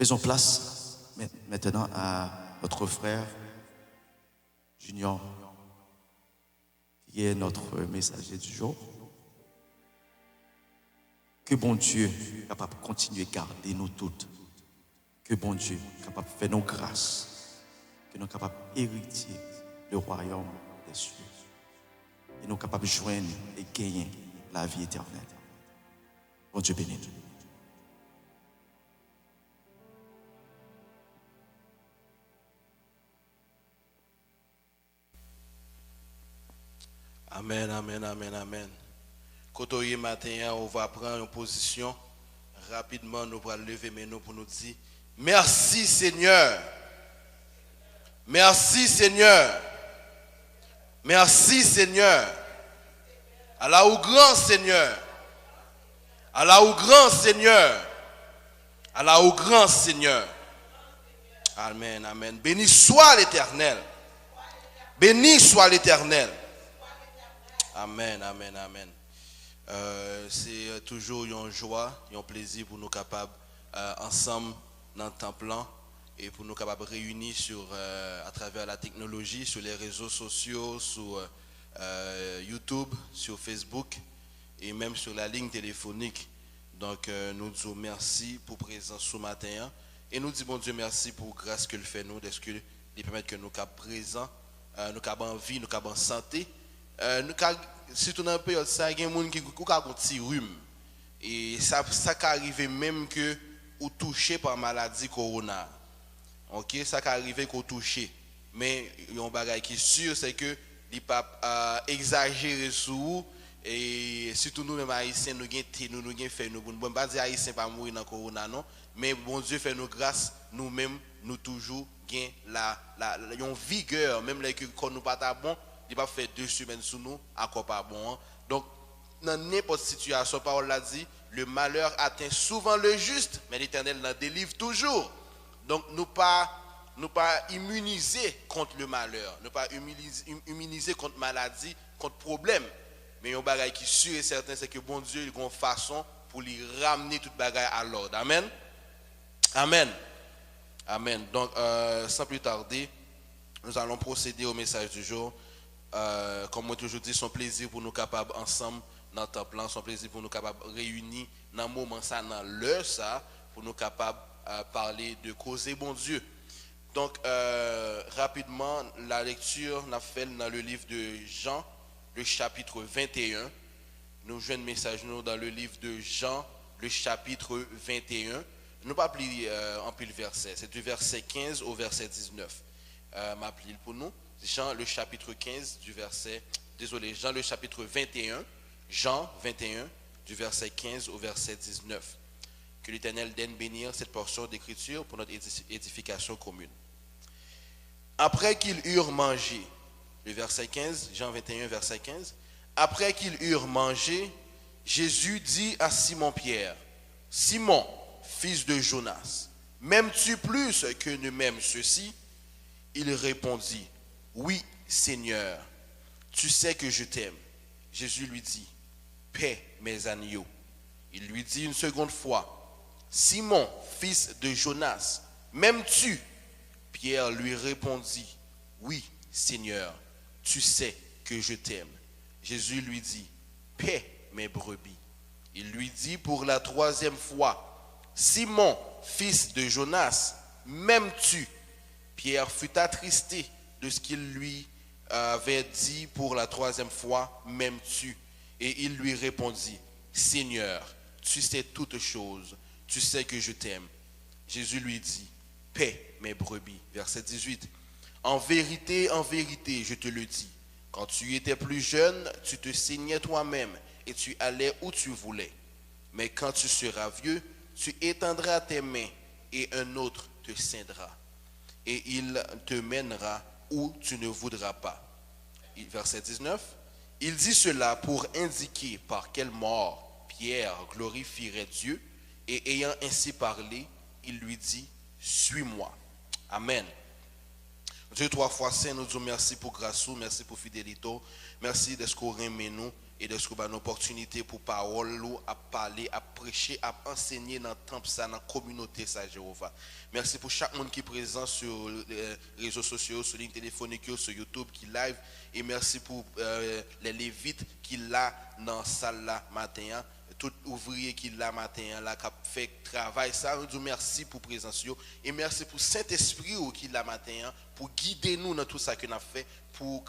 Faisons place maintenant à notre frère Junior, qui est notre messager du jour. Que bon Dieu est capable de continuer à garder nous toutes. Que bon Dieu est capable de faire nos grâces. Que nous sommes capables d'hériter le royaume des cieux. Et nous sommes capables de joindre et gagner la vie éternelle. Bon Dieu béni. Amen, amen, amen, amen. Quand on est matin, on va prendre une position. Rapidement, nous allons lever mes mains pour nous dire merci Seigneur. Merci Seigneur. Merci Seigneur. Allah au grand Seigneur. Allah au grand Seigneur. Allah au grand Seigneur. Amen, amen. Béni soit l'Éternel. Béni soit l'Éternel. Amen, amen, amen. C'est toujours une joie, un plaisir pour nous capables ensemble dans le temps plan et pour nous capables réunis à travers la technologie, sur les réseaux sociaux, sur YouTube, sur Facebook et même sur la ligne téléphonique. Donc nous disons merci pour présence ce matin et nous disons bon Dieu merci pour grâce que le fait nous, d'être que il permet que nous soyons présents, nous soyons en vie, nous soyons en santé. Surtout dans le période ça, il y a des gens qui ont un petit rhume. Et ça arrive même que vous touchez par maladie corona. Ok, ça arrive que vous touchez. Mais il y a un bagage qui est sûr, c'est que il ne faut pas exagérer sur vous. Et surtout nous, les Haïtiens, nous avons fait nous. Bon, pas dire Haïtiens pas mourir dans le corona, non. Mais bon Dieu fait nous grâce, nous-mêmes, nous toujours gain une vigueur, même quand nous pas bon. Il va faire 2 semaines sous nous, encore pas bon. Donc, dans n'importe quelle situation, parole l'a dit, le malheur atteint souvent le juste, mais l'Éternel l'en délivre toujours. Donc, nous pas immuniser contre le malheur, nous pas immuniser contre maladie, contre problème. Mais il y a un bagage qui est sûr et certain, c'est que bon Dieu, il a une façon pour lui ramener toute bagaille à l'ordre. Amen. Amen. Amen. Donc, sans plus tarder, nous allons procéder au message du jour. Comme moi toujours dit, son plaisir pour nous capables ensemble dans le temps plan, son plaisir pour nous capables réunis dans le moment ça, dans l'heure ça, pour nous capables parler de causer bon Dieu. Donc rapidement, la lecture n'a fait dans le livre de Jean, le chapitre 21. Nous jouons un message dans le livre de Jean, le chapitre 21. Nous pas plier en pile verset, c'est du verset 15 au verset 19. M'appeler pour nous. Jean le chapitre 15 du verset, Jean le chapitre 21, Jean 21 du verset 15 au verset 19. Que l'Éternel daigne bénir cette portion d'écriture pour notre édification commune. Après qu'ils eurent mangé, le verset 15, Jean 21 verset 15, après qu'ils eurent mangé, Jésus dit à Simon-Pierre, Simon, fils de Jonas, m'aimes-tu plus que ne m'aiment ceux-ci? Il répondit, oui, Seigneur, tu sais que je t'aime. Jésus lui dit, paie mes agneaux. Il lui dit une seconde fois, Simon, fils de Jonas, m'aimes-tu? Pierre lui répondit, oui, Seigneur, tu sais que je t'aime. Jésus lui dit, paie mes brebis. Il lui dit pour la troisième fois, Simon, fils de Jonas, m'aimes-tu? Pierre fut attristé de ce qu'il lui avait dit pour la troisième fois, m'aimes-tu? Et il lui répondit, Seigneur, tu sais toutes choses, tu sais que je t'aime. Jésus lui dit, paie mes brebis. Verset 18. En vérité, je te le dis, quand tu étais plus jeune, tu te ceignais toi-même et tu allais où tu voulais. Mais quand tu seras vieux, tu étendras tes mains et un autre te ceindra. Et il te mènera où tu ne voudras pas. Verset 19. Il dit cela pour indiquer par quelle mort Pierre glorifierait Dieu. Et ayant ainsi parlé, il lui dit, suis-moi. Amen. Dieu, trois fois saint, nous disons merci pour grâce, merci pour fidélité, merci de ce qu'on remet nous et de ce qu'on a une opportunité pour parole, à parler, à prêcher, à enseigner dans le temple, dans la communauté, ça, Jéhovah. Merci pour chaque monde qui est présent sur les réseaux sociaux, sur les ligne téléphonique, sur YouTube, qui live. Et merci pour les lévites qui là dans la salle là matin. Tout ouvrier qui là matin là qui fait travail ça, nous disons merci pour présence et merci pour Saint-Esprit qui là matin pour guider nous dans tout ça que nous avons fait pour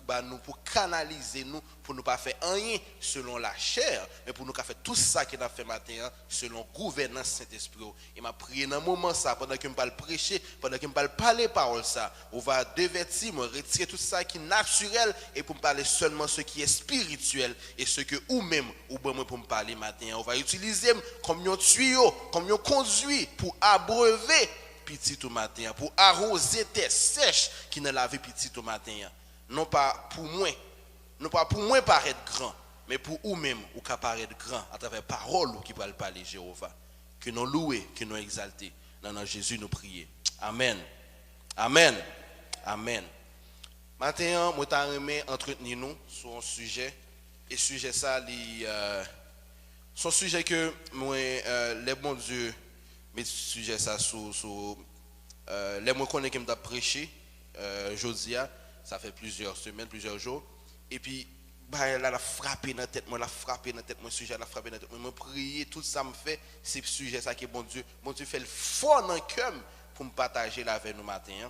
canaliser nous pour ne pas faire rien selon la chair mais pour nous faire tout ça que nous avons fait matin selon gouvernance Saint-Esprit. Et m'a prié dans un moment ça pendant que je parle prêcher, pendant que je parle parler parole ça, on va dévertir, me retirer tout ça qui est naturel et pour me parler seulement ce qui est spirituel et ce que ou même ou bon pour me parler matin. On va utiliser comme un tuyau, comme un conduit pour abreuver petit au matin, pour arroser terre sèche qui ne lave petit au matin. Non pas pour moi paraître grand, mais pour ou même ou qu'à paraître grand à travers parole qui va parler Jéhovah. Que nous louer, que nous exalter. Dans notre Jésus nous prier. Amen. Amen. Amen. Maintenant, moi t'aimerais entretenir nous sur un sujet et sujet ça son sujet que moi les bons Dieu met sujet ça sur les moi connais que m'a prêché Josia, ça fait plusieurs semaines, plusieurs jours et puis bah là la frappé dans tête moi, la frappé dans tête moi sujet la frappé dans tête moi prier tout ça me fait c'est sujet ça que bon Dieu fait le fort dans le cœur pour me partager là avec nous matin.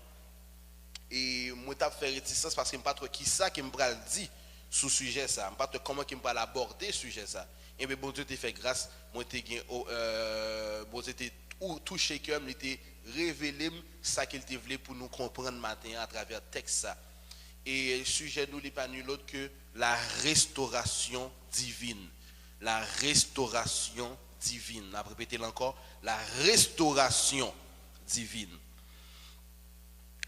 Et moi t'a fait réticence parce que me pas trop qui ça qui me pral dit sur sujet ça, me pas trop comment qui me pral aborder sujet ça. Et bien bon Dieu t'a fait grâce, moi t'ai gain bon Dieu t'ai touché cœur, il t'a révélé ça qu'il t'a voulu pour nous comprendre matin à travers texte ça. Et le sujet nous n'est pas nul autre que la restauration divine. La restauration divine. On va répéter encore, la restauration divine.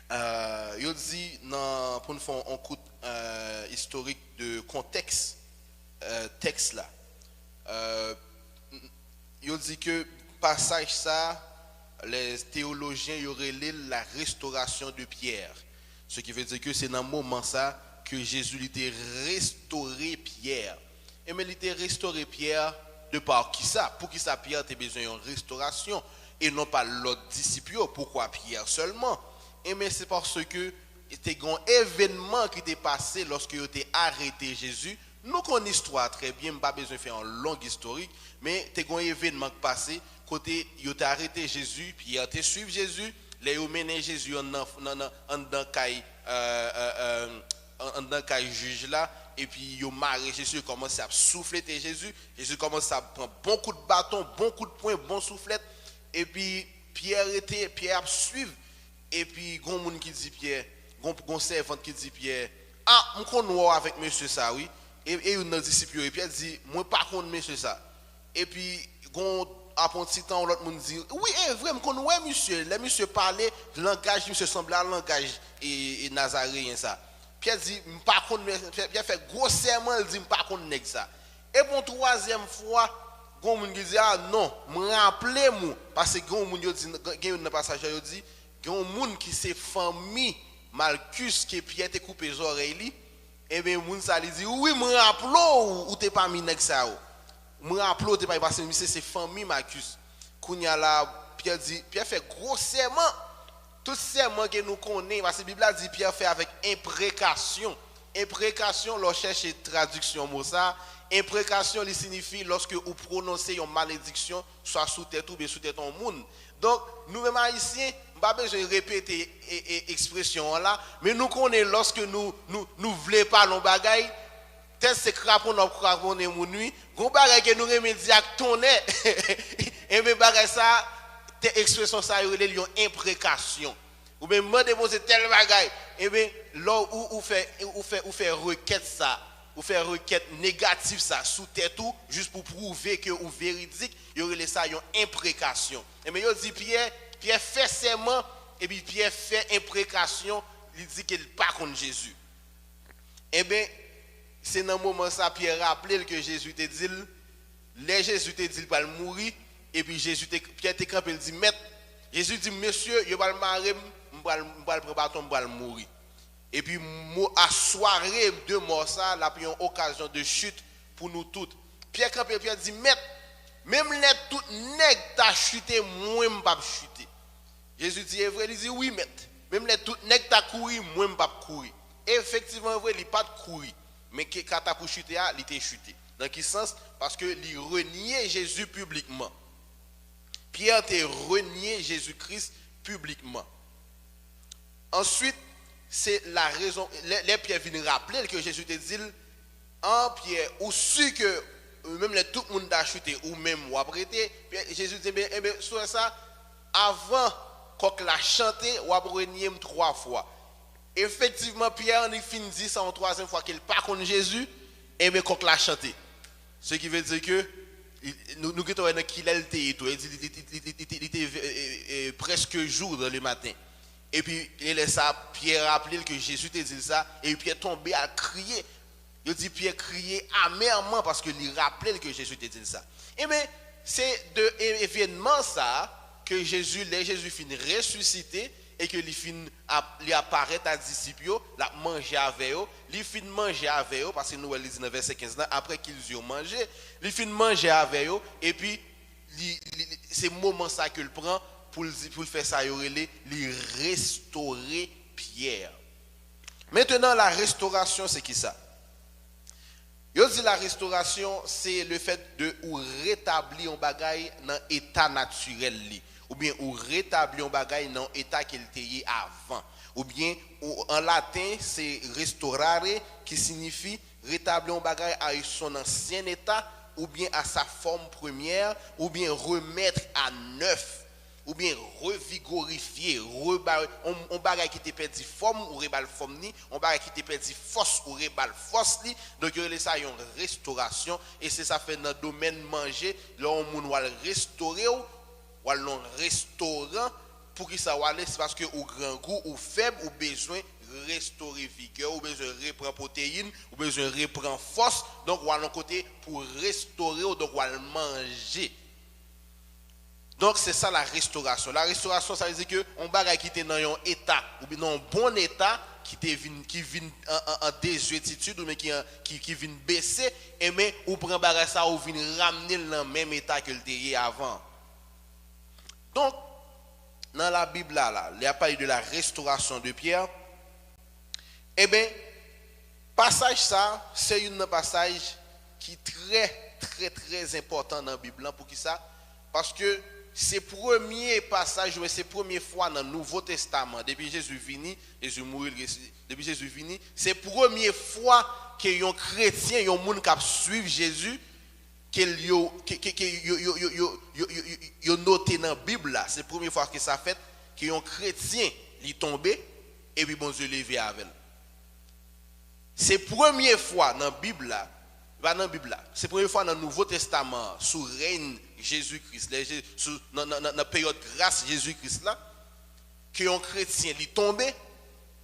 Il dit pour nous faire un coup historique de contexte texte là. Il dit que passage ça les théologiens y auraient la restauration de Pierre. Ce qui veut dire que c'est dans ce moment ça que Jésus était restauré Pierre. Et mais il était restauré Pierre de par qui ça? Pour qui ça Pierre a besoin d'une restauration et non pas l'autre disciple? Pourquoi Pierre seulement? Et mais c'est parce que c'était un événement qui était passé lorsque il était arrêté Jésus. Nous connaissons l'histoire très bien, pas besoin de faire un long historique, mais c'était un événement qui passé côté il était arrêté Jésus, puis il a été suivre Jésus, les ont mené Jésus en dans caille juge là et puis ils ont marré Jésus, commencé à souffler Jésus, Jésus commence à prendre bon coup de bâton, bon coup de poing, bon soufflette et puis Pierre a suivre et puis gon monde qui dit Pierre, gon servante qui dit Pierre, ah on connaît avec monsieur ça oui et une disciple et Pierre dit moi pas contre monsieur ça et puis gon après un petit temps l'autre monde dit oui vraiment qu'on ouais monsieur les monsieur parlait langage monsieur semblait à langage et nazaréen ça Pierre dit pas contre Pierre fait gros serment il dit pas contre nèg ça et pour troisième fois Gon moun qui dit ah non, me rappelez moi parce que gon moun yo dit gen un passage yo dit gon moun qui c'est famille Malchus qui Pierre te couper les oreilles li et ben moun ça li dit oui me rappelou ou t'es pas mis nèg ça me rappelou t'es pas parce que c'est famille Malchus kounya la Pierre fait gros serment tout serment que nous connaissons parce que la Bible a dit Pierre fait avec imprécation. Imprécation, l'on cherche traduction mot ça. Imprécation, il signifie lorsque vous prononcez une malédiction, soit sous tête ou bien sous tête en monde. Donc, nous-mêmes haïtiens, pas besoin de répéter l'expression là, mais nous connaissons lorsque nous voulons pas nos bagailles, tel c'est crapon nous craponner mon nuit, gon bagaille que nous remédier avec tonner. Et mais bagaille ça, expression ça il y a une imprécation. Ou bien me déposer tel bagaille, et bien là où fait requête ça, ou faire requête négative ça sous tête tout juste pour prouver que ou véridique, il y aurait ça une imprécation. Et bien il dit Pierre fait serment et puis Pierre fait imprécation, il dit qu'il pas contre Jésus. Et bien c'est dans le moment ça Pierre rappelé que Jésus te dit les Jésus te dit pas mourir et puis Pierre te campé il dit maître Jésus dit monsieur, il va le marier, m'bral préparer m'bral mourir. Et puis à soirée de mort ça, la une occasion de chute pour nous toutes. Pierre campé Pierre dit maître, même les tout nèg t'a chuté, moi m'pas chuter. Jésus dit est vrai, il dit oui maître. Même les tout nèg t'a courir, moi m'pas courir. Effectivement vrai, il pas de courir, mais quand t'a pour chuter, il était chuté. Dans quel sens? Parce que il reniait Jésus publiquement. Pierre a renié Jésus-Christ publiquement. Ensuite, c'est la raison, les Pierre viennent rappeler que Jésus te dit, en Pierre, ou su que même tout le monde a chuté, ou même ou apprêté, Jésus dit, eh bien, sur ça, avant qu'on l'a chanté, ou a renié 3 fois. Effectivement, Pierre a fini dit ça en 3e fois qu'il pas contre Jésus, et bien qu'on l'a chanté. Ce qui veut dire que nous avons qu'il était presque jour dans le matin. Et puis il est ça Pierre rappelé que Jésus te dit ça et Pierre tombé à crier. Il dit Pierre criait amèrement parce que il rappelait que Jésus te dit ça. Et bien c'est de événement ça que Jésus finit ressuscité et que il apparaît à disciples, l'a manger avec eux, il finit manger avec eux parce que nous lisons dans verset 15 après qu'ils ont mangé, il finit manger avec eux et puis c'est moment ça qu'il prend pour faire ça il restaurer Pierre. Maintenant la restauration c'est qui ça? Yo dit la restauration c'est le fait de ou rétablir un bagage dans état naturel li. Ou bien ou rétablir un bagage dans l'état qu'il était avant. Ou bien en latin c'est restaurare qui signifie rétablir un bagage à son ancien état ou bien à sa forme première ou bien remettre à neuf ou bien revigorifier, on bagage qui était perdu forme ou rebal forme ni, on bagage qui était perdu force ou rebal force li. Donc il y a ça une restauration et c'est ça fait dans le domaine manger, là on va restaurer ou alors restaurant pour que ça aller c'est parce que au grand goût ou faible ou besoin restaurer vigueur ou besoin reprendre protéines ou besoin reprendre force donc ou allons côté pour restaurer donc ou aller manger. Donc c'est ça la restauration. La restauration ça veut dire que on bagaille qui était dans un état ou bien dans un bon état qui vient en désuétude ou bien qui vient baisser et mais ou prend bagaille ça ou vient ramener dans le même état que le était avant. Donc, dans la Bible, là, il y a parlé de la restauration de Pierre. Eh bien, passage ça, c'est un passage qui est très important dans la Bible. Pour qui ça? Parce que c'est le premier passage, c'est la première fois dans le Nouveau Testament, depuis Jésus vini, Jésus mourit, depuis Jésus vini, c'est la première fois que les chrétiens, les gens qui suivent Jésus, yo noté dans la Bible c'est la première fois que ça fait que un chrétien li tombé et puis bon Dieu levé avec. C'est la première fois dans la Bible c'est la première fois dans le Nouveau Testament sous règne Jésus-Christ dans la période grâce Jésus-Christ là que un chrétien li tombé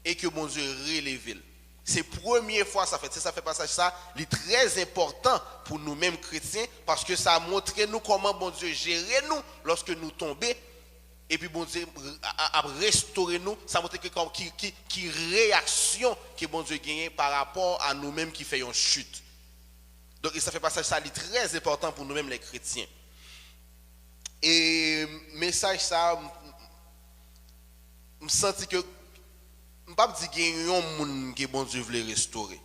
et que bon Dieu relevé. C'est la première fois ça fait. C'est ça fait passage ça, il est très important pour nous-mêmes chrétiens parce que ça montre nous comment bon Dieu gère nous lorsque nous tombons. Et puis bon Dieu a restauré nous, ça montre que qui réaction que bon Dieu gagne par rapport à nous-mêmes qui faisons chute. Donc ça fait passage ça, il est très important pour nous-mêmes les chrétiens. Et message ça, je sens que je ne pas dire qu'il y a un monde que bon Dieu veut restaurer.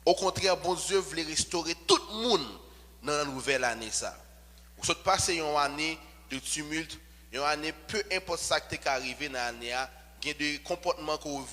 Au contraire, bon Dieu veut restaurer tout le monde dans la nouvelle année ça. Vous êtes passé une année de tumulte, une année peu importe ça qui est arrivé dans l'année, il y a des comportements qu'on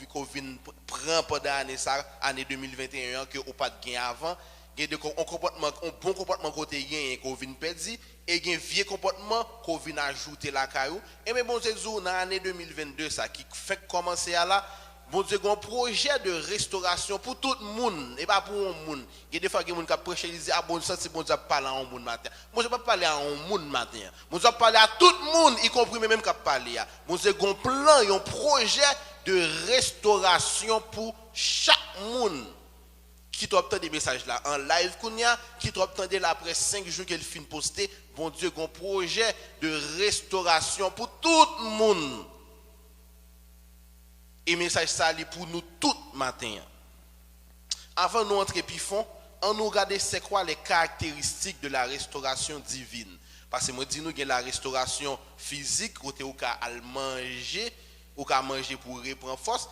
prend pendant l'année ça, année 2021 que vous pas de avant. Il y a un bon comportement côté gain qu'on vient perdre et il y a un vieux comportement qu'on vient ajouter la caillou. Et mais bon Dieu dans l'année 2022 ça qui fait commencer à là, bon Dieu a un projet de restauration pour tout le monde et pas pour un monde. Il y a des fois que gens qui prêchent ils disent ah bon ça c'est bon Dieu parler à un monde matin. Moi je pas parler à un monde matin. Bon Dieu parler à tout le monde y compris même qui parler. Bon Dieu a un plan, un projet de restauration pour chaque monde. Qui t'obtient des messages là en live kounya, qui t'obtient là après 5 jours qu'elle fin poster, bon Dieu un projet de restauration pour tout le monde. Et message ça pour nous tout matin. Avant nous entrer pifon, on nous regarder c'est quoi les caractéristiques de la restauration divine. Parce que moi dis nous il y a la restauration physique côté ou ka al manger ou ka manger pour reprendre force.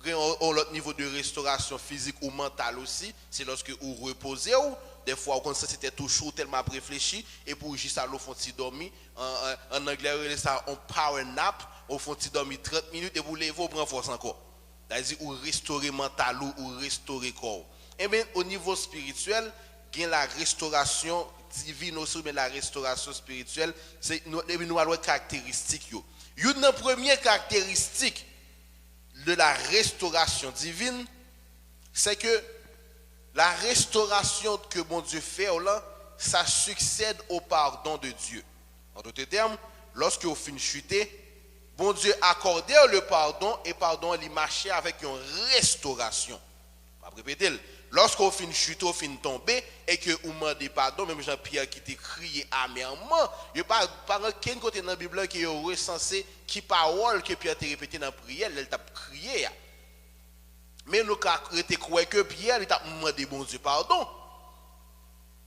L'autre niveau de restauration physique ou mentale aussi, c'est lorsque vous reposez ou des fois vous pensez c'était toujours tellement réfléchi et pour juste à l'eau font dormir en anglais ça on power nap, au font dormir 30 minutes et vous levez vous prendre force encore. C'est-à-dire ou restaurer mental ou restaurer corps. Et bien au niveau spirituel, il y a la restauration divine aussi mais la restauration spirituelle, c'est nous avons caractéristiques yo. Une première caractéristique de la restauration divine, c'est que la restauration que bon Dieu fait là, ça succède au pardon de Dieu. En d'autres termes, lorsque vous finissez chuter, bon Dieu accordait le pardon et pardon il marchait avec une restauration. Je vais répéter. Lorsque vous finissez chuter, vous finissez tomber et que vous demandez pardon, même Jean-Pierre qui t'a crié amèrement, il n'y a pas aucun côté dans la Bible qui est recensé qui parole que Pierre t'a répété dans la prière, elle t'a crié. Mais nous avons croire que Pierre t'a demandé bon Dieu pardon.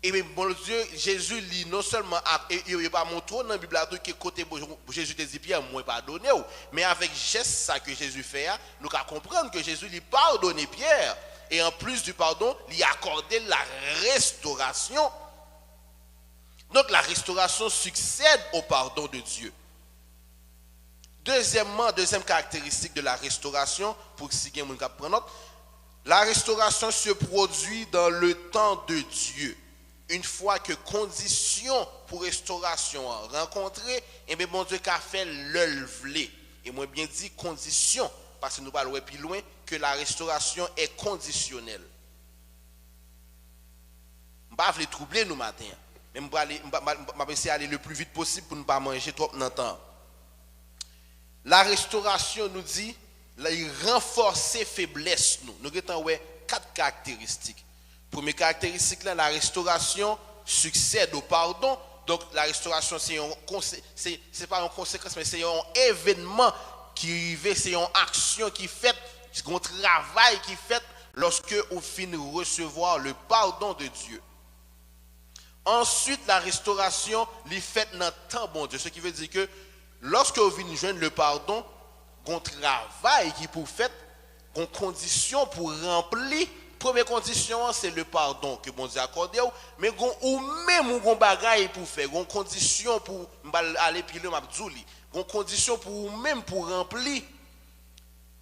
Et bien bon Dieu, Jésus lit non seulement il n'a pas montré dans la Bible que côté Jésus te dit Pierre moi pardonné, mais avec geste ça que Jésus fait, nous allons comprendre que Jésus lui pardonné Pierre. Et en plus du pardon, lui accorder la restauration. Donc la restauration succède au pardon de Dieu. Deuxièmement, deuxième caractéristique de la restauration, pour que si quelqu'un veut prendre note, la restauration se produit dans le temps de Dieu. Une fois que conditions pour restauration rencontrées, et bien bon Dieu a fait l'œuvre. Et moi bien dit conditions, parce que nous parlons plus loin que la restauration est conditionnelle. Je ne vais pas troubler nous matin. Mais je vais essayer d'aller le plus vite possible pour ne pas manger trop longtemps. La restauration nous dit, il renforce faiblesse nous. Nous avons 4 caractéristiques. Première caractéristique, la restauration succède au pardon. Donc la restauration, c'est pas une conséquence, mais c'est un événement qui arrive, c'est une action qui fait, c'est un travail qui fait lorsque vous finissez de recevoir le pardon de Dieu. Ensuite, la restauration est faite dans le temps bon Dieu. Ce qui veut dire que lorsque vous venez joindre le pardon, un travail qui pour faire, une condition pour remplir. Première condition, c'est le pardon que bon Dieu a accordé, mais ou même un bagage pour faire, une condition pour aller piler m'abdouli, une condition pour même pour remplir,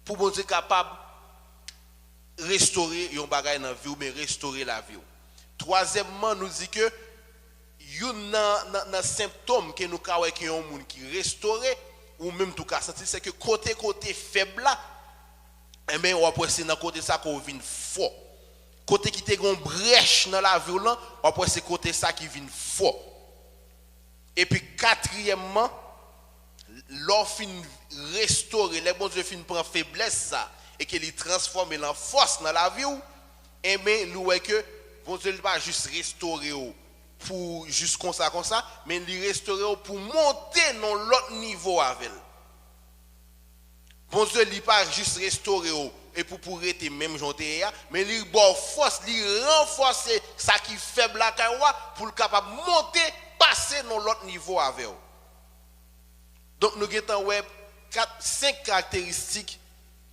pour bon Dieu capable restaurer un bagage dans la vie ou mais restaurer la vie. Troisièmement, nous dit que il y a un symptôme que nous avons qui est un monde qui restauré ou même tout cas sentir c'est que côté faible là, et bien on va passer dans côté ça qu'on vient fort. Côté qui te gon brèche dans la vie là, on va c'est côté ça qui vient fort. Et puis quatrièmement, l'offre restaurer, les bons Dieu fin prend faiblesse ça et qu'il transforme en force dans la vie, et bien, nous voyons que bon Dieu ne va pas juste restaurer pour juste comme ça, mais il restaurer pour monter dans l'autre niveau avec elle. Bon Dieu ne va pas juste restaurer et pour être même janté, mais il va force, il renforce ça qui est faible là pour le capable monter, passer dans l'autre niveau avec elle. Donc nous avons 5 caractéristiques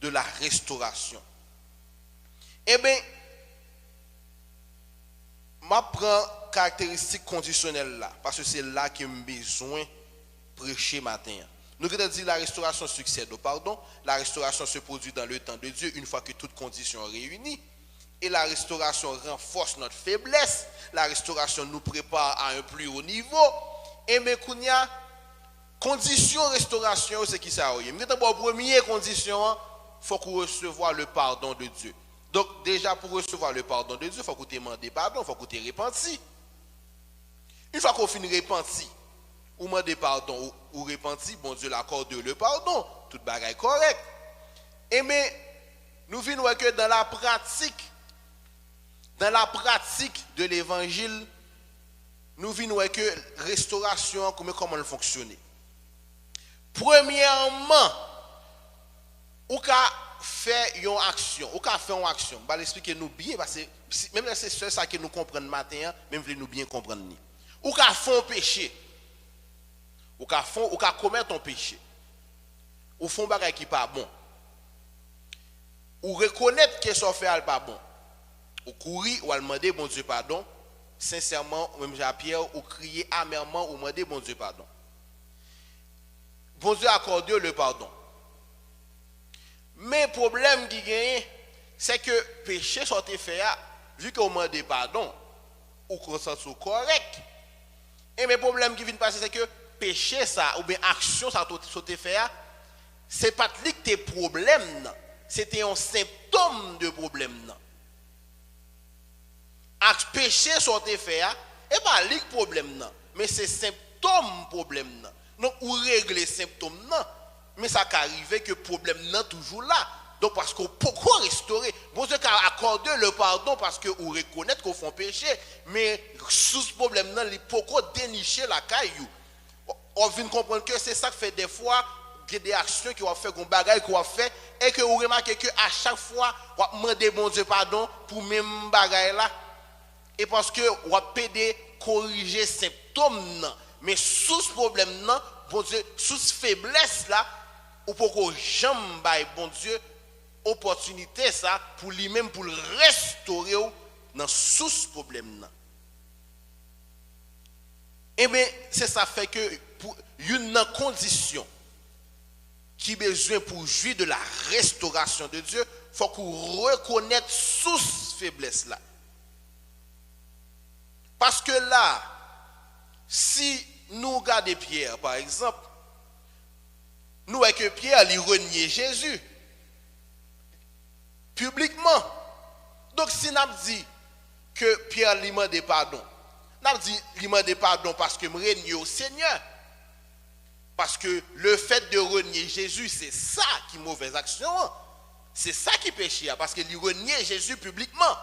de la restauration. Eh bien, je prends caractéristiques conditionnelles là, parce que c'est là que j'ai besoin de prêcher matin. Nous avons dit la restauration succède au pardon, la restauration se produit dans le temps de Dieu une fois que toutes conditions sont réunies, et la restauration renforce notre faiblesse, la restauration nous prépare à un plus haut niveau, et bien, condition restauration, c'est qui ça? La première condition, il faut qu'on recevoir le pardon de Dieu. Donc, déjà, pour recevoir le pardon de Dieu, il faut qu'on te demande pardon, il faut qu'on te repenti. Une fois qu'on finit repenti, ou demander pardon, ou repenti, bon Dieu l'accorde le pardon, toute bagaille correcte. Et mais, nous venons que dans la pratique de l'évangile, nous venons que restauration, comment elle fonctionne. Premièrement, ou qu'a fait une action, je vais expliquer nous bien parce que même c'est ça que nous comprenons matin, même nous bien comprendre. Ou qu'a fait un péché, ou qu'a commettre un péché, ou font bagay qui pas bon, ou reconnaître que ça fait pas bon, ou courir ou demander bon Dieu pardon, sincèrement, même Jean-Pierre, ou crier amèrement ou demander bon Dieu pardon. Bon Dieu accorde le pardon. Mais le problème qui gagne, c'est que péché soit fait, vu qu'on demande pardon, ou qu'on s'en soit correct. Et le problème qui vient de passer, c'est que péché, ça, ou bien action, ça soit fait, c'est pas tes problèmes, c'était un symptôme de problème. Péché soit fait, et pas le problème, mais c'est symptôme problème. Donc, ou régler les symptômes, non. Mais ça arrive que le problème n'est toujours là. Donc, parce qu'on peut restaurer. Bon Dieu a accordé le pardon parce qu'on reconnaît qu'on fait péché. Mais sous ce problème, il peut dénicher la caillou. On vient comprendre que c'est ça qui fait des fois des actions qui ont fait, des bagailles qui ont fait. Et que vous remarquez qu'à chaque fois, on demande bon Dieu pardon pour même bagaille là. Et parce que on peut corriger symptômes, non. Mais sous ce problème, non, bon Dieu, sous cette faiblesse là, ou pour que jamais bon Dieu, opportunité ça, pour lui-même, pour le restaurer dans sous ce problème là. Et bien, c'est ça fait que, pour une condition qui besoin pour jouir de la restauration de Dieu, il faut qu'on reconnaisse sous cette faiblesse là. Parce que là, si nous regardons Pierre, par exemple, nous voyons que Pierre, il renie Jésus publiquement. Donc, si nous dit que Pierre lui demande pardon, nous dit lui demande pardon parce que je renie au Seigneur. Parce que le fait de renier Jésus, c'est ça qui est mauvaise action. C'est ça qui est péché, parce qu'il renie Jésus publiquement.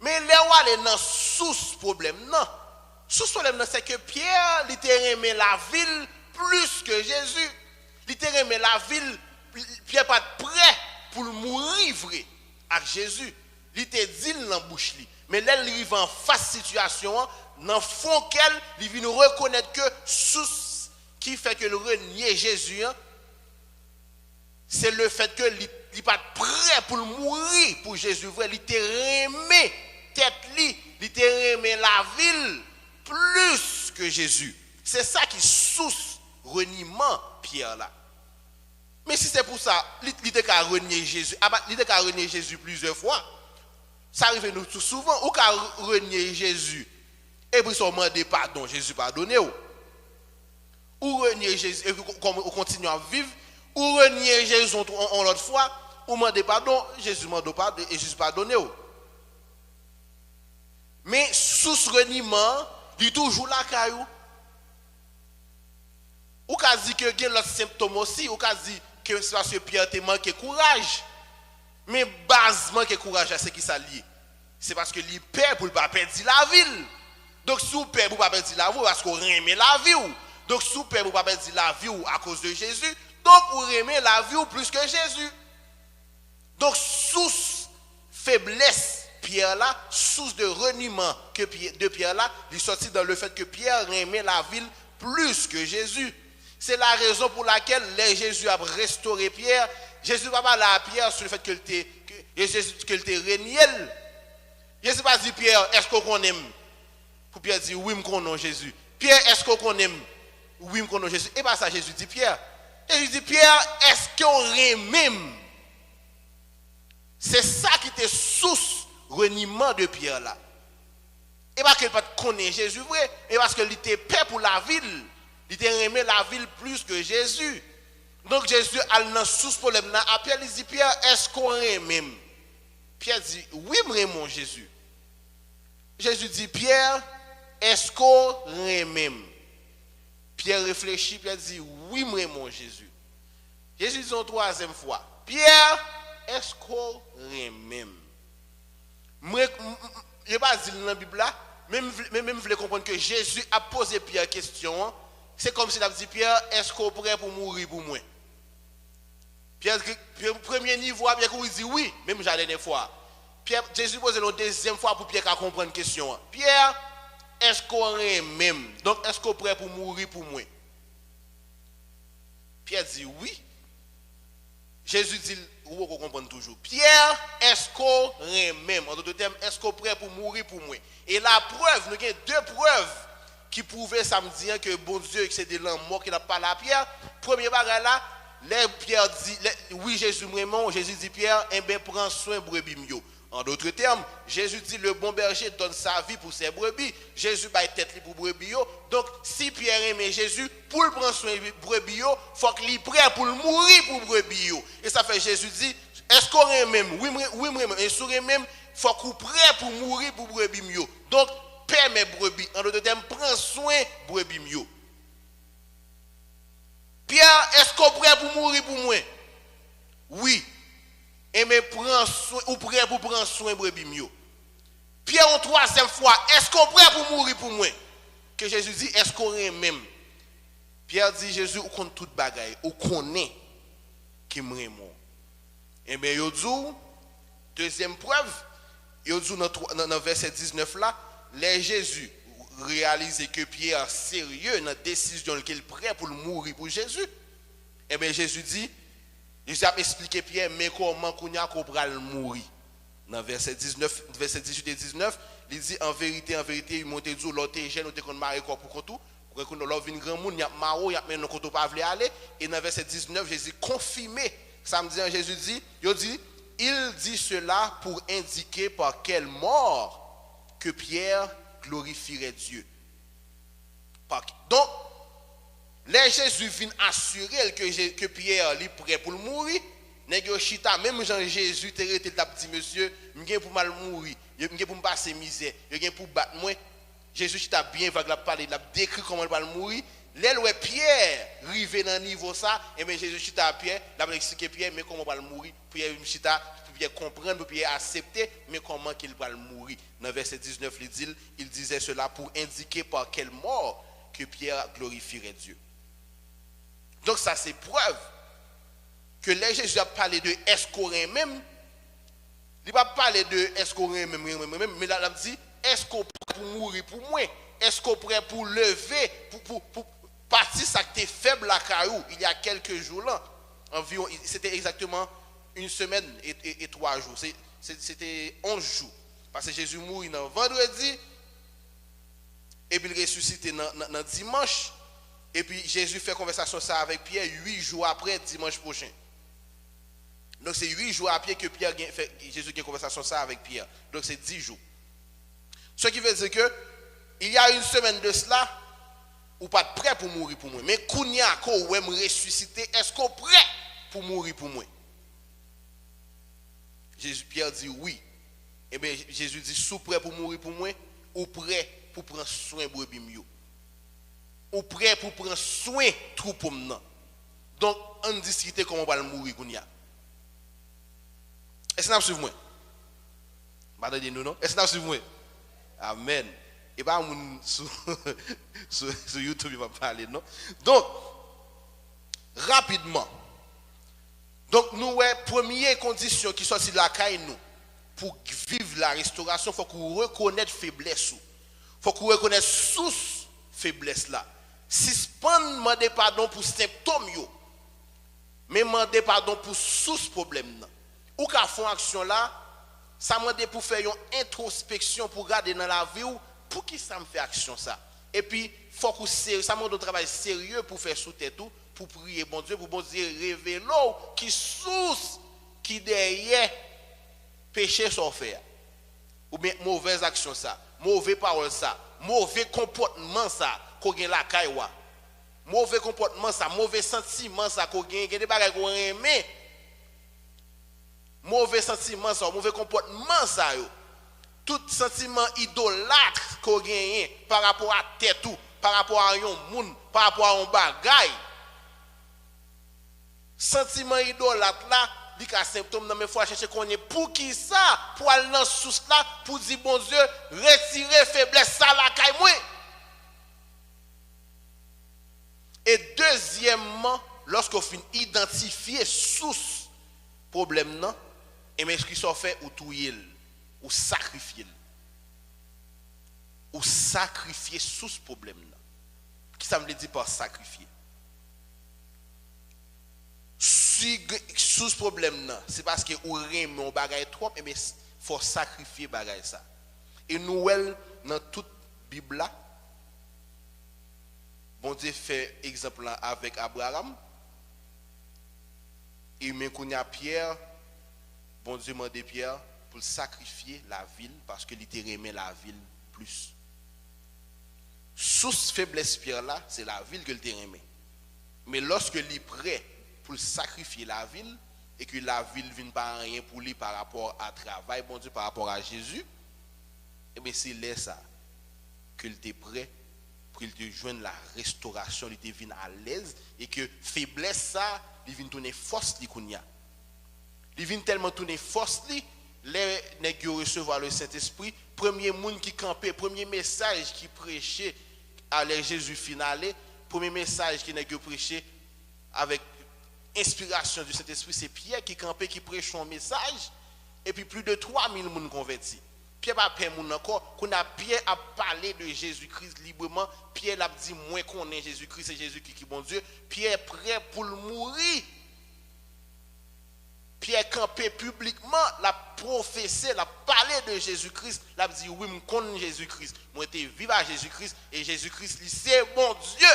Mais là où elle est dans sous problème, non. Sous problème, c'est que Pierre, il était aimé la ville plus que Jésus. Il était aimé la ville, Pierre pas prêt pour mourir vrai avec Jésus. Il était dit dans la bouche. Mais là, il arrive en face situation, dans le fond qu'elle, il vient nous reconnaître que sous qui fait que le renier Jésus, c'est le fait que il n'est pas prêt pour mourir pour Jésus vrai. Il était aimé tête li, il était aimé la ville plus que Jésus. C'est ça qui sous reniement Pierre là. Mais si c'est pour ça, il était qu'à renier Jésus. Il était qu'à renier Jésus plusieurs fois. Ça arrive nous tout souvent. Ou qu'à renier Jésus. Et puis son demande pardon, Jésus pardonne. Ou renier Jésus, et puis on continue à vivre. Ou renier Jésus en l'autre fois. Ou demande pardon, Jésus demande pardon et Jésus pardonne. Mais sous ce reniement, il est toujours là, caillou. Ou qu'a dit que il y a l'autre symptôme aussi, ou qu'a dit que c'est parce que Pierre te manque courage. Mais basement que courage c'est qui ça lié. C'est parce que li peur pour pas perdre la ville. Donc sous peur pour pas perdre la vie parce qu'on aime la vie. Donc sous peur pour pas perdre la vie à cause de Jésus. Donc on aime la vie plus que Jésus. Donc sous faiblesse Pierre là, source de reniement de Pierre là, il sortit dans le fait que Pierre aimait la ville plus que Jésus. C'est la raison pour laquelle Jésus a restauré Pierre. Jésus n'a pas parlé à Pierre sur le fait qu'il était régné. Jésus pas dit Pierre, est-ce qu'on aime? Pour Pierre dit oui, me connais Jésus. Pierre, est-ce qu'on aime? Oui, me connais Jésus. Et pas ça, Jésus dit Pierre. Jésus dit Pierre, est-ce qu'on aime? C'est ça qui était source reniement de Pierre là. Et pas qu'il pas connaître Jésus vrai, mais parce qu'il était paix pour la ville. Il était aimé la ville plus que Jésus. Donc Jésus a une source problème là. Pierre il dit Pierre, est-ce qu'on aime? Pierre dit oui, mon Jésus. Jésus dit Pierre, est-ce qu'on aime? Pierre réfléchit, Pierre dit oui, mon Jésus. Jésus dit une troisième fois, Pierre, est-ce qu'on aime? Je ne vais pas dire dans la Bible là, même je voulais comprendre que Jésus a posé Pierre question. C'est comme s'il a dit Pierre, est-ce qu'on est prêt pour mourir pour moi? Pierre, premier niveau, Pierre il dit oui, même la dernière fois. Pierre, Jésus pose la deuxième fois pour Pierre comprendre la question. Pierre, est-ce qu'on est même? Donc, est-ce qu'on est prêt pour mourir pour moi? Pierre dit oui. Jésus dit, vous comprenez toujours. Pierre, est-ce qu'on est même? En d'autres termes, est-ce qu'on est prêt pour mourir pour moi? Et la preuve, nous avons deux preuves qui prouvaient samedi que bon Dieu, que c'est de l'homme mort qui n'a pas la Pierre. Premier bagage là, Pierre dit, oui, Jésus vraiment, Jésus dit Pierre, eh bien, prends soin de brebis mio. En d'autres termes, Jésus dit le bon berger donne sa vie pour ses brebis. Jésus va tête pour brebis. Donc, si Pierre aime Jésus, pour le prendre soin de brebis, il faut qu'il soit prêt pour mourir pour brebis. Et ça fait Jésus dit, est-ce qu'on aime même? Oui, même. Et sur même, il faut qu'il soit prêt pour mourir pour brebis. Donc, paie mes brebis. En d'autres termes, prends soin de brebis. Pierre, est-ce qu'on est prêt pour mourir pour moi? Oui. Et mais prends soin, ou prêt pour prendre soin de brebis. Pierre, en troisième fois, est-ce qu'on est prêt pour mourir pour moi? Que Jésus dit, est-ce qu'on est même? Pierre dit, Jésus, ou connaît toute bagaille, ou connaît qui m'aime. Et bien, il dit, deuxième preuve, il dit dans le verset 19 là, les Jésus réalisé que Pierre sérieux dans la décision qu'il est prêt pour mourir pour Jésus. Et bien, Jésus dit, Jésus a expliqué Pierre, mais comment qu'on va mourir. Dans verset 18 et 19, il dit en vérité, il m'a dit, l'autre jeune, nous te marié pour tout. Pour que nous l'avons grand monde, il y a maro, il y a même qu'on pas voulu aller. Et dans verset 19, Jésus confirmé. Samedi, Jésus dit, il dit cela pour indiquer par quelle mort que Pierre glorifierait Dieu. Donc, les Jésus vient assurer que Pierre est prêt pour mourir. Même Jean-Jésus t'a dit, monsieur, je suis pour mal mourir, je suis pour me passer misère, je suis pour battre moi. Jésus t'a bien parlé, il a décrit comment il va mourir. Là où Pierre arrivé dans le niveau ça, et bien Jésus t'a Pierre, il a expliqué Pierre, mais comment il va mourir. Pierre comprendre, pour Pierre accepter, mais comment il va mourir. Dans verset 19, il disait cela pour indiquer par quelle mort que Pierre glorifierait Dieu. Donc ça c'est preuve que les Jésus a parlé de est-ce qu'on est même. Il n'a pas parlé de est-ce qu'on est même, mais là il a dit est-ce qu'on est prêt pour mourir pour moi? Est-ce qu'on est prêt pour lever, pour partir ça qui était faible à Caillou il y a quelques jours là. Environ, c'était exactement une semaine et 3 jours. C'était 11 jours. Parce que Jésus mourit dans vendredi, et puis il ressuscite dans dimanche, et puis Jésus fait conversation ça avec Pierre 8 jours après, dimanche prochain. Donc c'est 8 jours après que Jésus a conversation ça avec Pierre. Donc c'est 10 jours. Ce qui veut dire que il y a une semaine de cela, ou pas prêt pour mourir pour moi. Mais Kounia, quand vous me ressusciter, est-ce qu'on est prêt pour mourir pour moi? Pierre dit oui. Et bien Jésus dit, sous prêt pour mourir pour moi, ou prêt pour prendre soin de brebis mieux. Ou prêt pour prendre soin de troupeau maintenant. Donc, on discute comment on va mourir Kounia. Est-ce que vous suivez moi? Madame nous non? Est-ce que vous suivez moi? Amen. Et pas sur YouTube il va parler non. Donc rapidement. Donc nous première condition qui sorti de la caille nous pour vivre la restauration, faut qu'on reconnaisse faiblesse. Faut qu'on reconnaisse source faiblesse là. Si pas demander pardon pour symptômes yo, mais demander pardon pour source problème là. Ou qu'à faire action là, ça demande pour faire une introspection pour regarder dans la vie pour qui ça me fait action ça. Et puis faut que ça demande un travail sérieux pour faire sous tête tout, pour prier bon Dieu, pour bon Dieu révéler qui source qui derrière péché sans faire. Ou bien mauvaise action ça, mauvais parole ça, mauvais comportement ça qu'on gagne la caille. Mauvais comportement ça, mauvais sentiment ça qu'on gagne des bagages qu'on aime. Mauvais sentiment ça, mauvais comportement ça yo. Tout sentiment idolâtre qu'on gagne par rapport à tête tout, par rapport à un monde, par rapport à un bagaille. Sentiment idolâtre là, dit qu'un symptôme dans mes fois chercher qu'on est pour qui ça, pour aller dans source là, pour dire bon Dieu, retirer faiblesse ça la caille moi. Et deuxièmement, lorsqu'on finit identifier source problème non, et mais ce qui sont fait ou touyer ou sacrifier source problème là. Qui ça me dit par sacrifier? Si source problème là, c'est parce que ou remet on bagaille trop et mais faut sacrifier bagaille ça. Et nous dans toute Bible là, bon Dieu fait exemple là avec Abraham. Et mais qu'on y a Pierre, bon Dieu m'a demandé Pierre pour sacrifier la ville parce que il aimait la ville plus. Source faiblesse Pierre là, c'est la ville que il aimait. Mais lorsque il est prêt pour sacrifier la ville et que la ville ne vient pas rien pour lui par rapport à travail, bon Dieu, par rapport à Jésus, et bien c'est là ça qu'il était prêt pour qu'il te joigne la restauration, il était venu à l'aise et que faiblesse ça, il vient tourner force li kounya. Il vient tellement tourner force li, les nèg recevoir le Saint-Esprit, premier monde qui campait, premier message qui prêchait à l'ère Jésus finale, premier message qui nèg prêché avec inspiration du Saint-Esprit, c'est Pierre qui campait, qui prêche son message, et puis plus de 3000 personnes convertis. Pierre pas peur moun encore, qu'on a Pierre a parlé de Jésus-Christ librement, Pierre l'a dit moins qu'on est Jésus-Christ, c'est Jésus qui bon Dieu, Pierre prêt pour le mourir. Pierre campé publiquement, l'a professé, l'a parlé de Jésus-Christ, l'a dit oui, je connais Jésus-Christ, moi j'étais vivre à Jésus-Christ et Jésus-Christ c'est bon Dieu.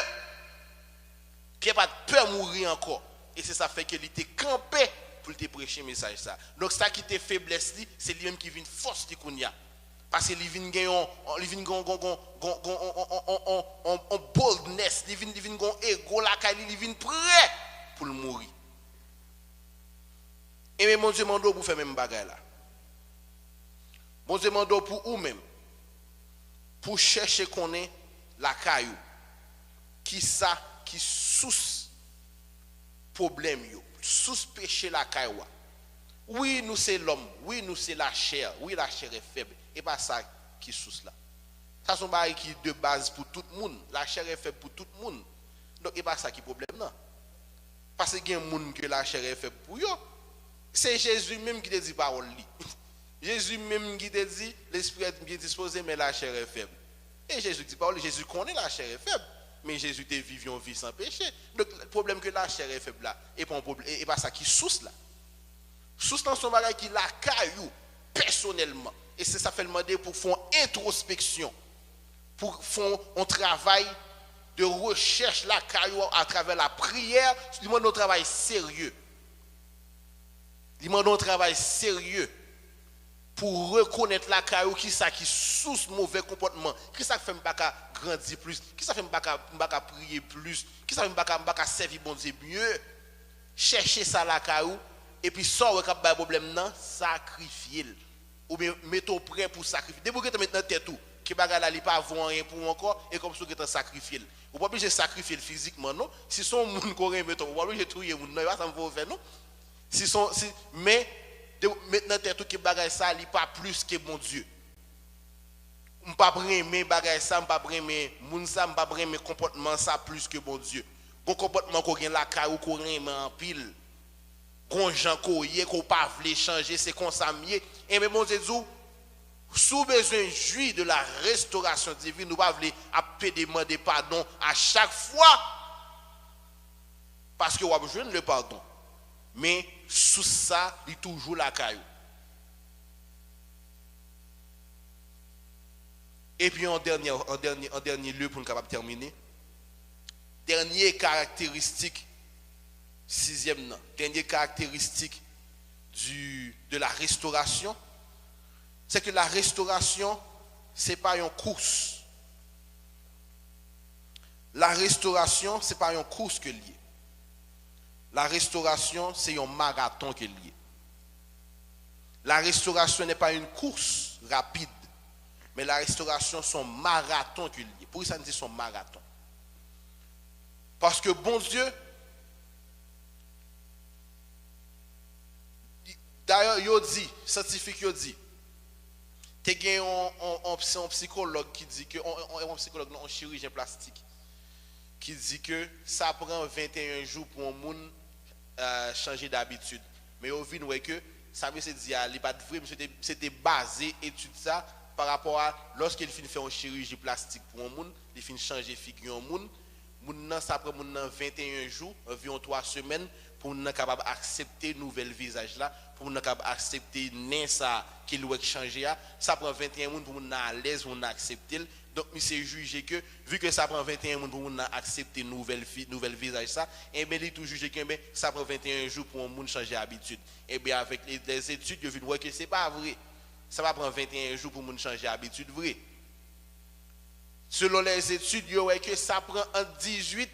Pierre pas peur mourir encore. Et c'est ça fait qu'il était campé pour te prêcher le message ça. Donc ça qui était faiblesse c'est lui-même qui vient force qui kounya. Parce que il vient gagner en boldness, il vient gagner ego là il vient prêt pour mourir. Et mais mon Dieu mando pour faire même bagaille là. Mon Dieu mando pour ou même pour chercher qu'on est la caillou qui ça qui sous problème yo, sous péché la caillou. Oui, nous c'est l'homme, oui, nous c'est la chair, oui, la chair est faible et pas ça qui sous là. Ça sont bail qui de base pour tout le monde, la chair est faible pour tout le monde. Donc et pas ça qui problème non. Parce que il y a un monde que la chair est faible pour yo. C'est Jésus même qui te dit parole li. Jésus même qui te dit l'esprit est bien disposé mais la chair est faible. Et Jésus dit parole, Jésus connaît la chair est faible. Mais Jésus te vivait une vie sans péché. Donc le problème que la chair est faible là, et pas ça qui souce là. Souce dans son bagage qui la caillou personnellement. Et c'est ça fait le demander pour faire une introspection, pour faire un travail de recherche la caillou à travers la prière. Il demande un travail sérieux. Il demande un travail sérieux pour reconnaître la caillou qui ça qui sous mauvais comportement, qui ça fait pas grandir plus, qui ça fait pas prier plus, qui ça fait pas servir bon Dieu mieux. Chercher ça la caillou et puis sort cap ba problème nan, sacrifier ou bien mettons prêt pour sacrifier. Dès que tu mets dans tête tout, qui bagarre là il pas avoir rien pour encore et comme ça que tu sacrifier. Ou pas obligé sacrifier physiquement non, si son monde qu'on remet on pas obligé trouiller monde non, ça me va faire non. Mais maintenant t'es tout qui bagaille ça, il pas plus que bon Dieu. On pas aimer bagaille ça, on pas aimer moun ça, on pas aimer comportement ça plus que bon Dieu. Bon comportement qu'on gagne la caille ou qu'on aime en pile. Qu'on gens qu'on pas veut changer, c'est comme ça mieux. Et mais bon Dieu sous besoin jouir de la restauration divine, nous pas voulons demander pardon à chaque fois parce que on a besoin le pardon. Mais sous ça, il toujours la caillou. Et puis en dernier lieu pour nous capable terminer, dernière caractéristique sixième dernière caractéristique de la restauration, c'est que la restauration c'est pas une course. La restauration c'est pas une course que lié. La restauration c'est un marathon que lié. La restauration n'est pas une course rapide. Mais la restauration, c'est un marathon qu'il y a. Pourquoi ça nous dit son marathon? Parce que bon Dieu, d'ailleurs, il dit, scientifique, il dit, il y a un psychologue qui dit que, un psychologue, un chirurgien plastique, qui dit que ça prend 21 jours pour un monde changer d'habitude. Mais au final, que ça veut dire, il n'est pas vrai, c'était basé, étude ça, par rapport à lorsqu'il finit faire une chirurgie plastique pour un monde, il finit changer figure un monde, ça prend 21 jours, environ 3 semaines pour nous capable accepter nouvel visage là, pour nous capable accepter ça qu'il doit changer ça prend 21 jours pour nous à l'aise pour nous accepter. Donc il s'est jugé que vu que ça prend 21 jours pour nous accepter nouvel visage ça, et bien il tout jugé que ça prend 21 jours pour un monde changer d'habitude. Et bien avec les études, il vu que c'est pas vrai. Ça va prendre 21 jours pour nous changer d'habitude vrai. Selon les études, il y aurait que ça prend entre 18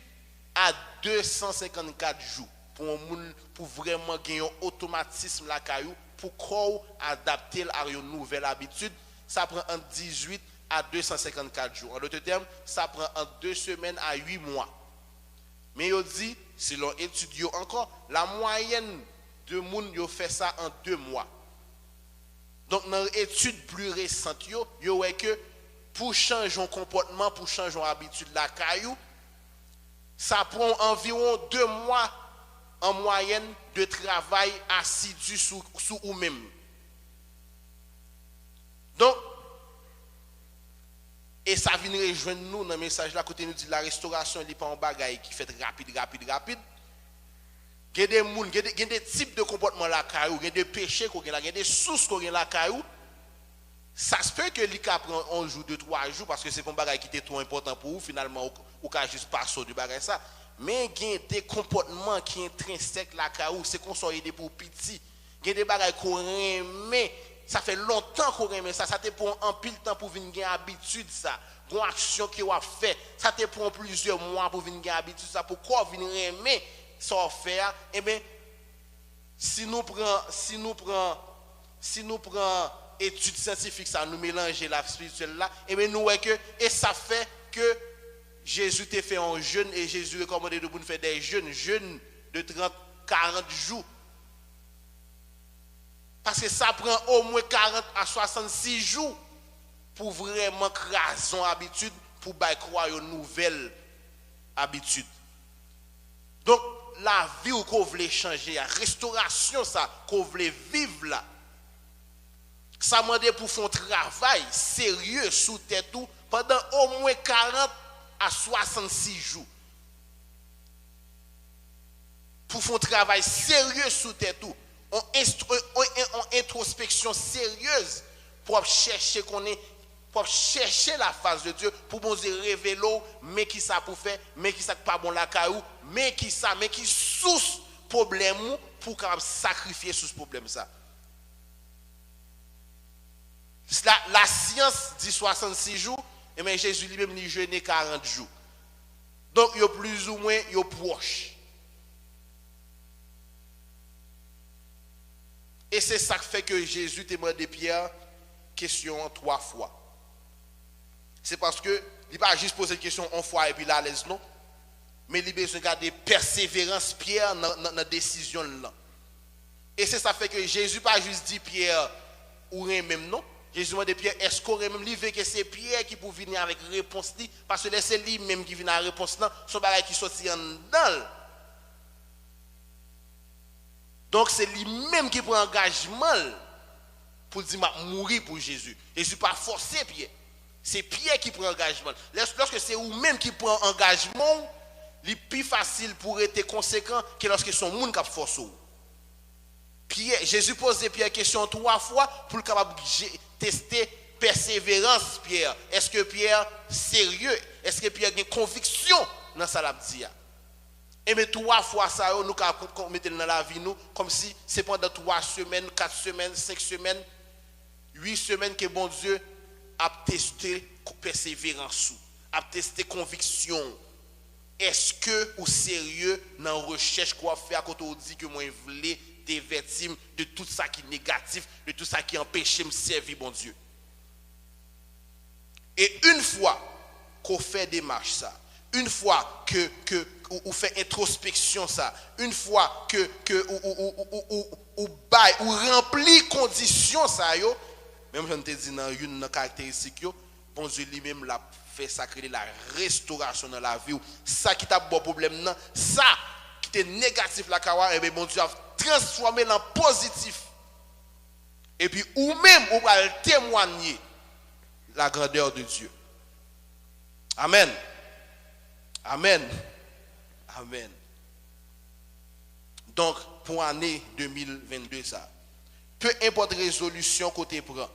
à 254 jours pour vraiment gagner un automatisme la caillou pour corps adapter à une nouvelle habitude. Ça prend entre 18 à 254 jours. En d'autres termes, ça prend entre 2 semaines à 8 mois. Mais il dit, selon études encore, la moyenne de monde yo fait ça en 2 mois. Donc dans l'étude plus récente, il y aurait que pour changer un comportement, pour changer une habitude la caillou, ça prend environ 2 mois en moyenne de travail assidu sous ou même. Donc, et ça vient rejoindre nous dans le message là, côté nous dit la restauration n'est pas un bagage qui fait rapide. Il y a des types de comportements la caillou, il y a des péchés qu'on a, il y a des sources qu'on a la caillou. Ça se peut que l'ICA prend 1 jour, 2, 3 jours parce que c'est un bagage qui était trop important pour vous, finalement, ou qu'à juste passer du bagage ça. Mais il y a des comportements qui sont intrinsèques la caillou, c'est qu'on soit aidé pour petit. Il y a des bagages qu'on aime, ça fait longtemps qu'on aime ça te prend un pile temps pour venir gagner habitude ça. Une action qu'on a fait, ça te prend plusieurs mois pour venir gagner habitude ça. Pourquoi venir aimer ça faire? Eh bien, si nous prenons études scientifiques, ça nous mélanger la spirituelle là, et bien nous voyons que, et ça fait que Jésus t'a fait un jeûne et Jésus recommandé de nous faire des jeûnes de 30-40 jours. Parce que ça prend au moins 40 à 66 jours pour vraiment craser une habitude, pour croire une nouvelle habitude. Donc, la vie qu'on veut changer, la restauration ça qu'on veut vivre là, ça demande pour faire un travail sérieux sous tête tout pendant au moins 40 à 66 jours. Pour faire un travail sérieux sous tête tout, on introspection sérieuse pour chercher pour chercher la face de Dieu, pour nous révéler mais qui ça pour faire, mais qui ça pas bon la caillou, mais qui source problème pour sacrifier sous ce problème ça. La science dit 66 jours, et bien Jésus lui-même il jeûne 40 jours. Donc il y a plus ou moins il y a proche. Et c'est ça qui fait que Jésus t'a demandé Pierre question 3 fois. C'est parce que il pas juste poser une question une fois et puis là l'aise non, mais il a besoin de garder persévérance Pierre dans la décision là. Et c'est ça fait que Jésus pas juste dit Pierre ou rien même non. Jésus m'a dit Pierre, est-ce qu'on aurait même livré que c'est Pierre qui pour venir avec réponse li, parce que c'est lui même qui vient à la réponse là, son bagage qui sorti en dedans. Donc c'est lui-même qui prend engagement pour dire m'a mourir pour Jésus. Jésus pas forcé Pierre. C'est Pierre qui prend engagement. Lorsque c'est vous-même qui prend engagement, c'est plus facile pour être conséquent que lorsque son monde qui force. Pierre, Jésus posait Pierre question 3 fois pour le capable tester persévérance Pierre. Est-ce que Pierre sérieux? Est-ce que Pierre a une conviction dans ça l'a dit? Et mais 3 fois ça nous mettre dans la vie nous comme si c'est pendant 3 semaines, 4 semaines, 5 semaines, 8 semaines que bon Dieu a testé persévérance, a testé conviction. Est-ce que ou sérieux dans recherche quoi faire quand on dit que moi je voulais dévertir de tout ça qui est négatif, de tout ça qui empêche de me servir bon Dieu. Et une fois qu'on fait démarche ça, une fois que ou fait introspection ça, une fois que ou remplit condition ça yo, même je te dis dans une caractéristique yo, bon Dieu lui-même l'a fait sacrer la restauration dans la vie. Ça qui t'a bon problème non, ça qui était négatif la kawa, et bien bon Dieu a transformé en positif. Et puis ou même on va témoigner la grandeur de Dieu. Amen. Amen. Amen. Donc, pour l'année 2022, ça, peu importe résolution côté prend,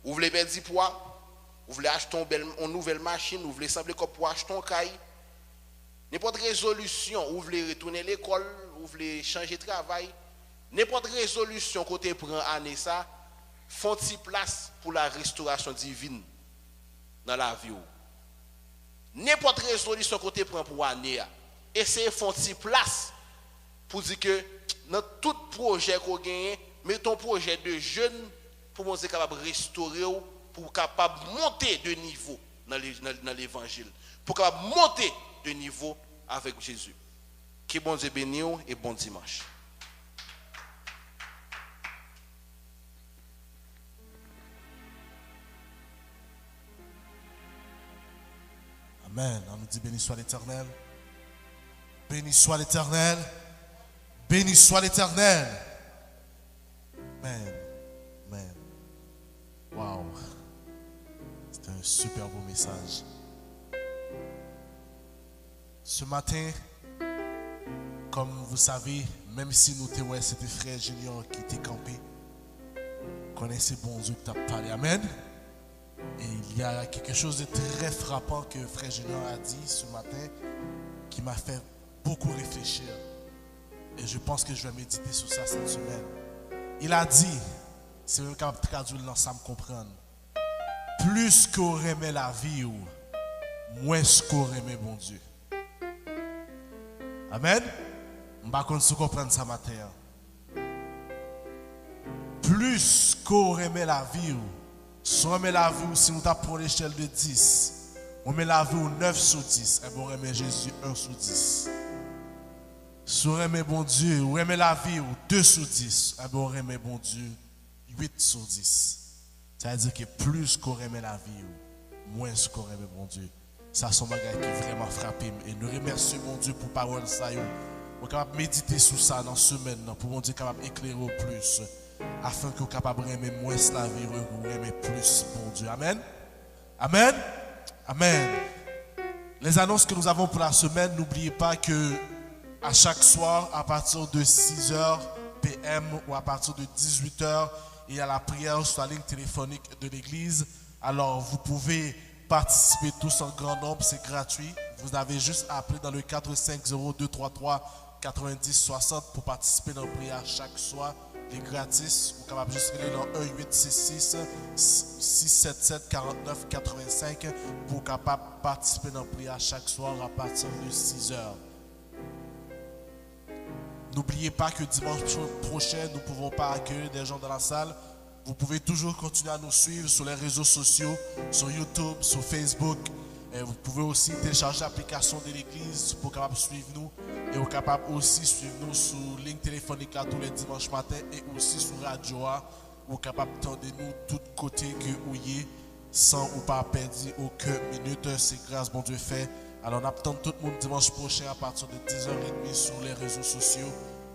vous voulez perdre 10 poids, vous voulez acheter une nouvelle machine, vous voulez sembler comme pour acheter un caille, n'importe résolution, vous voulez retourner à l'école, vous voulez changer de travail, n'importe résolution côté prend année ça, font-ils place pour la restauration divine dans la vie. N'importe résolution côté prend pour année, essayez de faire place pour dire que dans tout projet qu'on gagne, mettons un projet de jeune pour qu'on soit capable de restaurer, pour capable monter de niveau dans l'évangile, pour capable monter de niveau avec Jésus. Que bon Dieu bénisse et bon dimanche. Amen. On nous dit béni soit l'Éternel. Béni soit l'Éternel. Béni soit l'Éternel. Amen. Amen. Wow. C'est un super beau message. Ce matin, comme vous savez, même si nous étions, c'était frère Junior qui était campé, connaissez bon Dieu qui t'a parlé. Amen. Et il y a quelque chose de très frappant que frère Junior a dit ce matin qui m'a fait beaucoup réfléchir. Et je pense que je vais méditer sur ça cette semaine. Il a dit, c'est même capable de traduire l'ensemble comprendre, plus qu'on aimait la vie, moins qu'on aimait bon Dieu. Amen. Je ne sais pas si vous comprenez ça matin. Plus qu'on aimait la vie, si on met la vie, si nous tapons l'échelle de 10, on met la vie au 9 sur 10, et on remet Jésus 1 sur 10. Si on remet bon Dieu, on remet la vie au 2 sur 10, et on remet bon Dieu 8 sur 10. C'est-à-dire que plus qu'on remet la vie, moins qu'on remet bon Dieu. Ça, c'est un bagage qui est vraiment frappé. Et nous remercions mon Dieu pour parole ça. On est capable de méditer sur ça dans la semaine, pour mon Dieu capable d'éclairer au plus. Afin que vous soyez capable d'aimer moins la vie, vous aimez plus, bon Dieu. Amen. Amen. Amen. Les annonces que nous avons pour la semaine, n'oubliez pas que à chaque soir, à partir de 6h PM ou à partir de 18h, il y a la prière sur la ligne téléphonique de l'église. Alors, vous pouvez participer tous en grand nombre, c'est gratuit. Vous avez juste à appeler dans le 450-233-9060 pour participer dans la prière chaque soir. Il est gratis. Vous pouvez juste aller dans 1-866-677-49-85 pour capable participer dans la prière chaque soir à partir de 6h. N'oubliez pas que dimanche prochain, nous ne pouvons pas accueillir des gens dans la salle. Vous pouvez toujours continuer à nous suivre sur les réseaux sociaux, sur YouTube, sur Facebook. Et vous pouvez aussi télécharger l'application de l'église pour capable suivre nous Et vous êtes capable aussi de suivre nous sur ligne téléphonique là tous les dimanches matin et aussi sur radio. Vous êtes capable d'entendre nous tous côtés que vous y sans ou pas perdre aucune minute. C'est grâce bon Dieu fait. Alors on attend tout le monde dimanche prochain à partir de 10h30 sur les réseaux sociaux.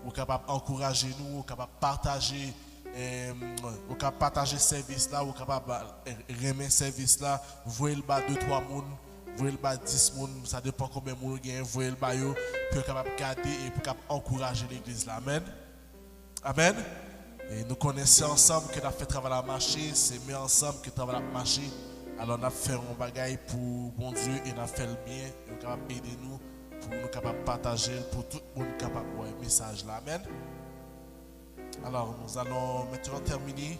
Vous êtes capable d'encourager nous, vous êtes capable de partager. Vous êtes capable de partager ce service là, vous êtes capable de remettre ce service là. Vous voyez le bas 2-3 personnes. Vous voyez le bas 10 personnes, ça dépend combien de monde vous voyez le bas, pour capable garder et pour capable encourager l'église là. Amen. Amen. Et nous connaissons ensemble que nous avons fait travail à marcher, c'est mieux ensemble que travail à marcher. Alors nous avons fait un bagage pour bon Dieu et nous avons fait le bien. Et nous sommes capables d'aider nous pour nous capables partager pour tout le monde capable de voir le message là. Amen. Alors nous allons maintenant terminer.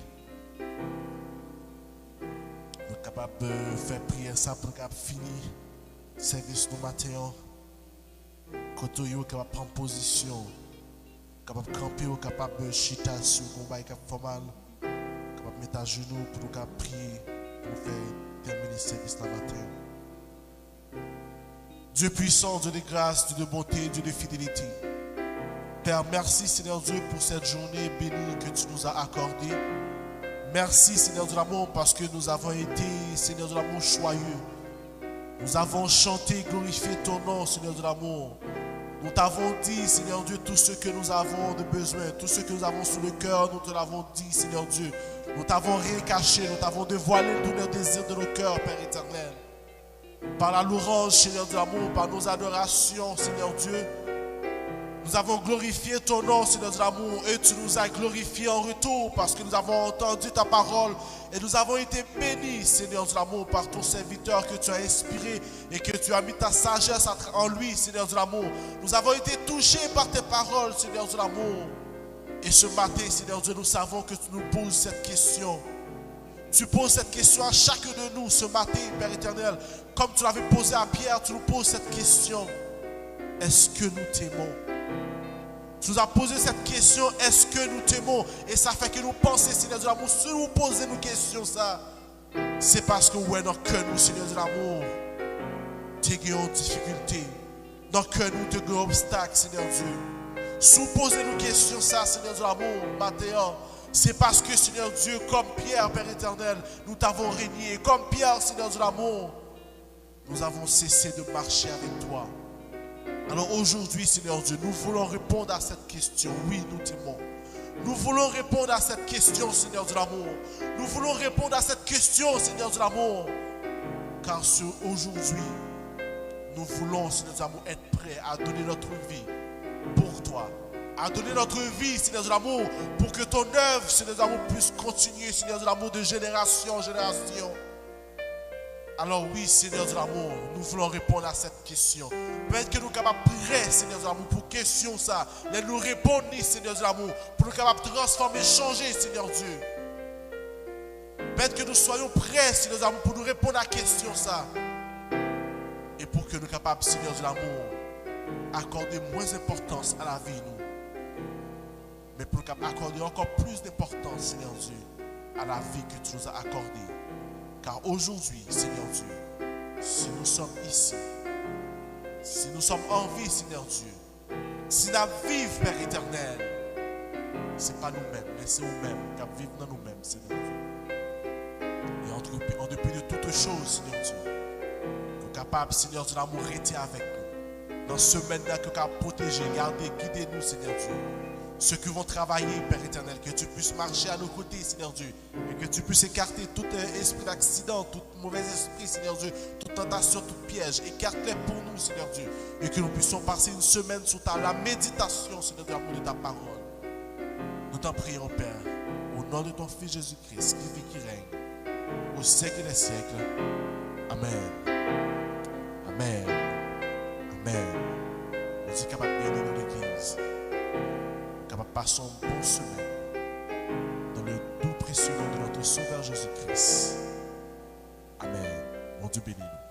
Nous sommes capables de faire prière ça pour nous finir le service du matin. Quand nous sommes capables de prendre position, capable de camper, capable de chita sur le combat qui fait mal, capable de mettre à genoux pour nous prier, pour faire terminer le service le matin. Dieu puissant, Dieu de grâce, Dieu de bonté, Dieu de fidélité. Père, merci Seigneur Dieu pour cette journée bénie que tu nous as accordée. Merci Seigneur de l'amour parce que nous avons été Seigneur de l'amour joyeux. Nous avons chanté, glorifié ton nom Seigneur de l'amour. Nous t'avons dit Seigneur Dieu tout ce que nous avons de besoin, tout ce que nous avons sous le cœur, nous te l'avons dit Seigneur Dieu. Nous t'avons rien caché, nous t'avons dévoilé tous les désirs de nos cœurs Père éternel. Par la louange Seigneur de l'amour, par nos adorations Seigneur Dieu. Nous avons glorifié ton nom, Seigneur de l'amour, et tu nous as glorifié en retour parce que nous avons entendu ta parole et nous avons été bénis, Seigneur de l'amour, par ton serviteur que tu as inspiré et que tu as mis ta sagesse en lui, Seigneur de l'amour. Nous avons été touchés par tes paroles, Seigneur de l'amour. Et ce matin, Seigneur Dieu, nous savons que tu nous poses cette question. Tu poses cette question à chacun de nous ce matin, Père éternel. Comme tu l'avais posé à Pierre, tu nous poses cette question. Est-ce que nous t'aimons? Tu nous as posé cette question, est-ce que nous t'aimons? Et ça fait que nous pensons, Seigneur de l'amour, si nous posons une question, ça, c'est parce que ouais, dans le cœur, nous, Seigneur de l'amour, tu as une difficulté. Dans le cœur, nous, tu as un obstacle, Seigneur Dieu. Si nous posons une question, ça, Seigneur de l'amour, Mathéa, c'est parce que, Seigneur Dieu, comme Pierre, Père éternel, nous t'avons régné. Comme Pierre, Seigneur de l'amour, nous avons cessé de marcher avec toi. Alors aujourd'hui, Seigneur Dieu, nous voulons répondre à cette question. Oui, nous t'aimons. Nous voulons répondre à cette question, Seigneur de l'amour. Nous voulons répondre à cette question, Seigneur de l'amour. Car aujourd'hui, nous voulons, Seigneur de l'amour, être prêts à donner notre vie pour toi. À donner notre vie, Seigneur de l'amour, pour que ton œuvre, Seigneur de l'amour, puisse continuer, Seigneur de l'amour, de génération en génération. Alors oui, Seigneur de l'amour, nous voulons répondre à cette question. Peut-être que nous sommes capables de prier, Seigneur de l'amour, pour question ça. Mais nous répondre, Seigneur de l'amour, pour nous capables de transformer, changer, Seigneur Dieu. Peut-être que nous soyons prêts, Seigneur de l'amour, pour nous répondre à la question ça. Et pour que nous soyons capables, Seigneur de l'amour, accorder moins d'importance à la vie, nous. Mais pour nous accorder encore plus d'importance, Seigneur Dieu, à la vie que tu nous as accordée. Car aujourd'hui, Seigneur Dieu, si nous sommes ici, si nous sommes en vie, Seigneur Dieu, si nous vivons, Père éternel, ce n'est pas nous-mêmes, mais c'est nous-mêmes qui vivons dans nous-mêmes, Seigneur Dieu. Et en dépit de toutes choses, Seigneur Dieu, nous sommes capables, Seigneur Dieu, d'amour rester avec nous. Dans ce semaine-là, que nous sommes protéger, garder, guider nous, Seigneur Dieu. Ceux qui vont travailler, Père éternel, que tu puisses marcher à nos côtés, Seigneur Dieu, et que tu puisses écarter tout esprit d'accident, tout mauvais esprit, Seigneur Dieu, toute tentation, tout piège, écarte-les pour nous, Seigneur Dieu, et que nous puissions passer une semaine sous la méditation, Seigneur Dieu, l'amour de ta parole. Nous t'en prions, Père, au nom de ton Fils Jésus-Christ, qui vit, qui règne, au siècle des siècles. Amen. Amen. Amen. Nous sommes capables de bénir l'Église. Passons une bonne semaine dans le doux précieux nom de notre Sauveur Jésus-Christ. Amen. Mon Dieu bénis nous.